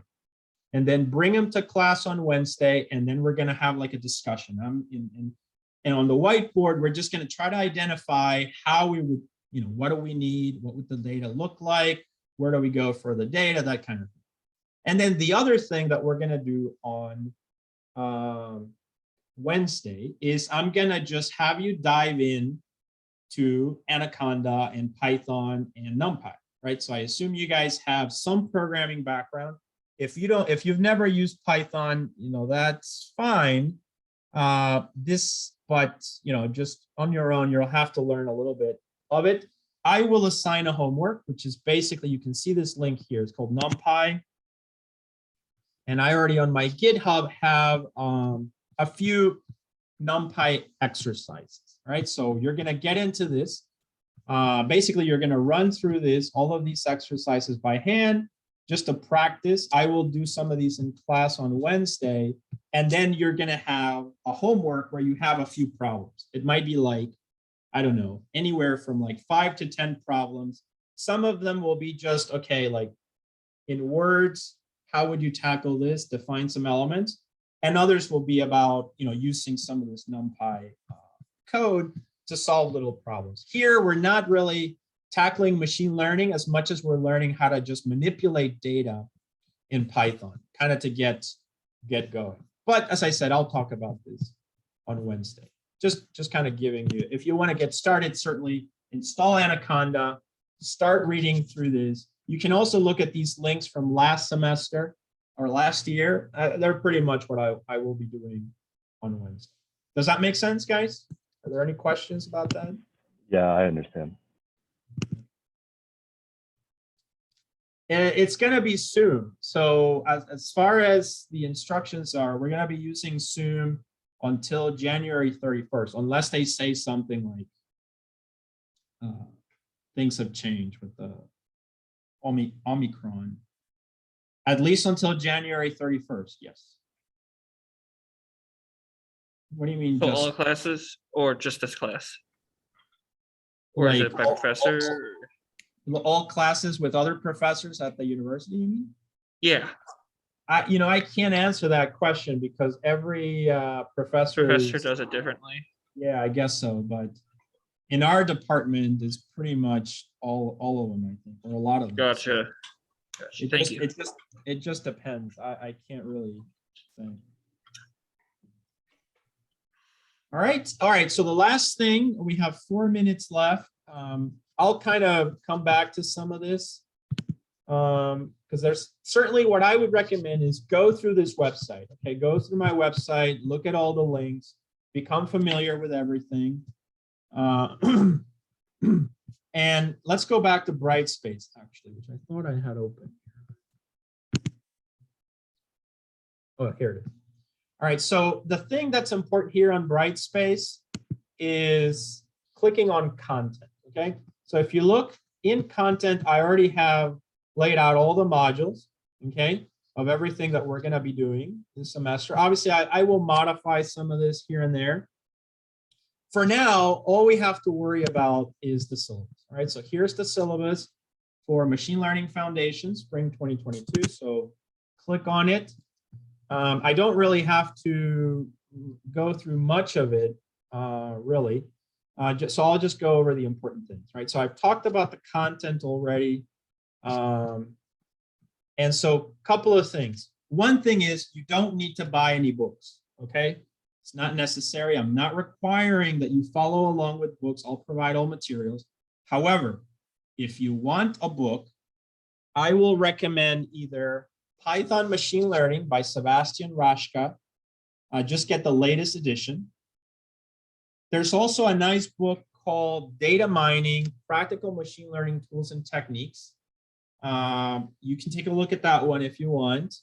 Speaker 1: and then bring them to class on Wednesday, and then we're going to have like a discussion. And on the whiteboard, we're just going to try to identify how we would, what do we need? What would the data look like? Where do we go for the data? That kind of thing. And then the other thing that we're going to do on Wednesday is I'm going to just have you dive in to Anaconda and Python and NumPy, right? So I assume you guys have some programming background. If you've never used Python, that's fine. But just on your own, you'll have to learn a little bit of it. I will assign a homework, which is basically, you can see this link here. It's called NumPy. And I already on my GitHub have a few NumPy exercises, right? So you're going to get into this. Basically, you're going to run through all of these exercises by hand. just to practice. I will do some of these in class on Wednesday, and then you're going to have a homework where you have a few problems. It might be like, I don't know, anywhere from like 5 to 10 problems. Some of them will be just, okay, like in words, how would you tackle this? Define some elements. And others will be about, using some of this NumPy code to solve little problems. Here, we're not really tackling machine learning as much as we're learning how to just manipulate data in Python, kind of to get going. But as I said, I'll talk about this on Wednesday. Just kind of giving you, if you want to get started, certainly install Anaconda, start reading through this. You can also look at these links from last semester or last year. They're pretty much what I will be doing on Wednesday. Does that make sense, guys? Are there any questions about that?
Speaker 2: Yeah, I understand.
Speaker 1: It's going to be Zoom. So as far as the instructions are, we're going to be using Zoom until January 31st, unless they say something like things have changed with the Omicron. At least until January 31st, yes. What do you mean?
Speaker 3: So
Speaker 1: just
Speaker 3: all classes or just this class? Or is
Speaker 1: like
Speaker 3: it by professor?
Speaker 1: all classes with other professors at the university, you mean?
Speaker 3: Yeah,
Speaker 1: I can't answer that question because every professor
Speaker 3: does it differently.
Speaker 1: Yeah, I guess so. But in our department, it's pretty much all of them, I think, or a lot of them.
Speaker 3: Gotcha.
Speaker 1: It
Speaker 3: Thank
Speaker 1: just,
Speaker 3: you.
Speaker 1: It just depends. I can't really say. All right. So the last thing, we have 4 minutes left. I'll kind of come back to some of this because there's certainly what I would recommend is go through this website. Okay, go through my website, look at all the links, become familiar with everything. And let's go back to Brightspace, actually, which I thought I had open. Oh, here it is. All right, so the thing that's important here on Brightspace is clicking on content, okay? So if you look in content, I already have laid out all the modules, okay, of everything that we're gonna be doing this semester. Obviously, I will modify some of this here and there. For now, all we have to worry about is the syllabus, all right? So here's the syllabus for Machine Learning Foundations, Spring 2022, so click on it. I don't really have to go through much of it, really. So I'll just go over the important things, right? So I've talked about the content already. And so a couple of things. One thing is you don't need to buy any books, okay? It's not necessary. I'm not requiring that you follow along with books. I'll provide all materials. However, if you want a book, I will recommend either Python Machine Learning by Sebastian Rashka. Just get the latest edition. There's also a nice book called Data Mining, Practical Machine Learning Tools and Techniques. You can take a look at that one if you want.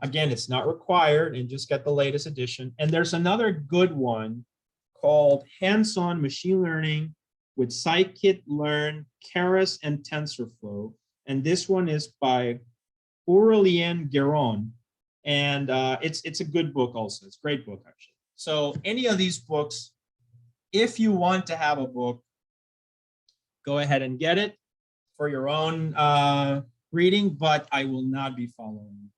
Speaker 1: Again, it's not required, and just get the latest edition. And there's another good one called Hands-on Machine Learning with Scikit-learn, Keras, and TensorFlow. And this one is by Aurélien Guéron, and it's a good book also. It's a great book, actually. So any of these books, if you want to have a book, go ahead and get it for your own reading, but I will not be following.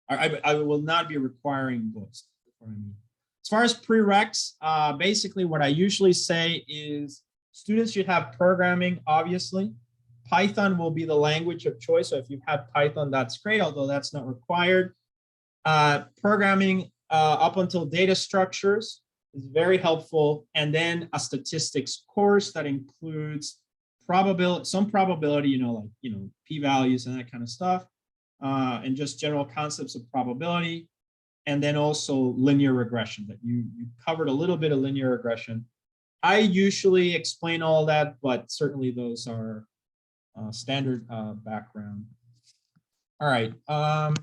Speaker 1: I will not be requiring books. As far as prereqs, basically what I usually say is students should have programming, obviously. Python will be the language of choice. So if you've had Python, that's great, although that's not required. Programming up until data structures is very helpful. And then a statistics course that includes some probability, p-values and that kind of stuff, and just general concepts of probability. And then also linear regression, that you covered a little bit of linear regression. I usually explain all that, but certainly those are standard background. All right, so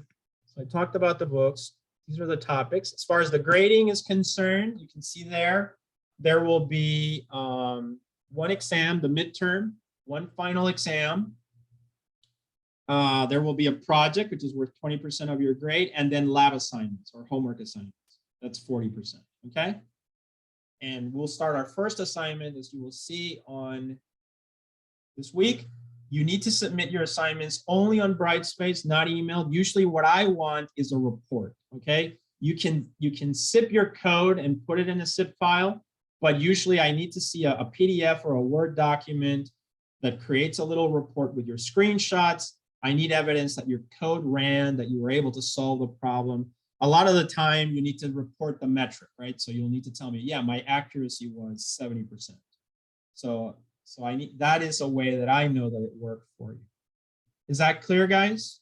Speaker 1: I talked about the books. These are the topics. As far as the grading is concerned, you can see there will be one exam, the midterm, one final exam. There will be a project, which is worth 20% of your grade, and then lab assignments or homework assignments. That's 40%, okay? And we'll start our first assignment, as you will see, on this week. You need to submit your assignments only on Brightspace, not emailed. Usually what I want is a report, okay? You can zip your code and put it in a zip file, but usually I need to see a PDF or a Word document that creates a little report with your screenshots. I need evidence that your code ran, that you were able to solve the problem. A lot of the time you need to report the metric, right? So you'll need to tell me, yeah, my accuracy was 70%. So I need, that is a way that I know that it worked for you. Is that clear, guys?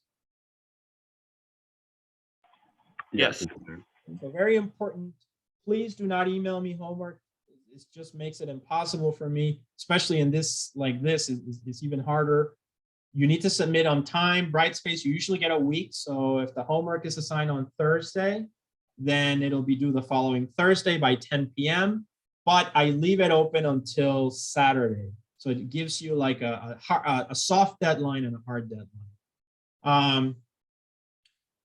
Speaker 3: Yes.
Speaker 1: So very important. Please do not email me homework. It just makes it impossible for me, especially in this, like this, it's even harder. You need to submit on time. Brightspace, you usually get a week. So if the homework is assigned on Thursday, then it'll be due the following Thursday by 10 p.m. But I leave it open until Saturday. So it gives you like a soft deadline and a hard deadline.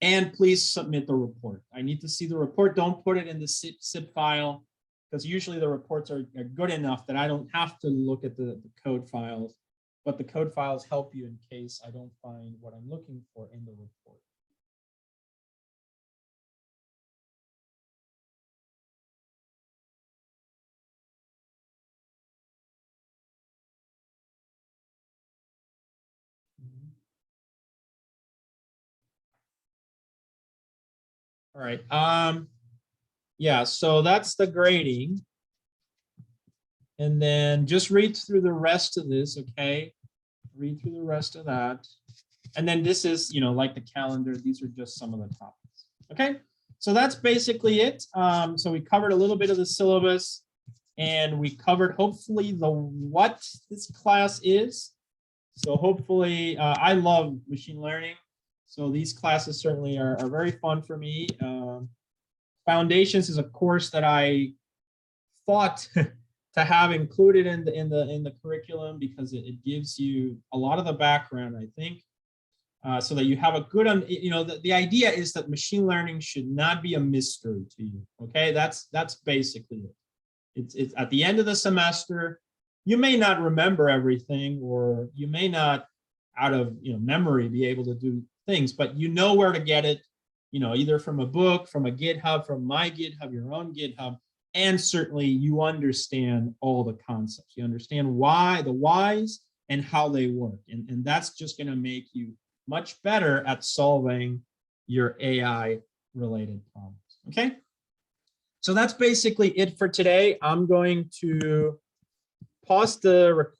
Speaker 1: And please submit the report. I need to see the report. Don't put it in the zip file, because usually the reports are good enough that I don't have to look at the code files, but the code files help you in case I don't find what I'm looking for in the report. All right. Yeah, so that's the grading. And then just read through the rest of this, okay? Read through the rest of that. And then this is, you know, like the calendar, these are just some of the topics, okay? So that's basically it. So we covered a little bit of the syllabus, and we covered hopefully the what this class is. So hopefully, I love machine learning. So these classes certainly are very fun for me. Foundations is a course that I thought to have included in the curriculum, because it gives you a lot of the background, I think, so that you have a good, you know, the idea is that machine learning should not be a mystery to you. Okay, that's basically it. It's at the end of the semester, you may not remember everything, or you may not out of memory be able to do things, but you know where to get it, you know, either from a book, from a GitHub, from my GitHub, your own GitHub, and certainly you understand all the concepts. You understand why, the whys, and how they work, and that's just going to make you much better at solving your AI related problems. Okay, so that's basically it for today. I'm going to pause the recording.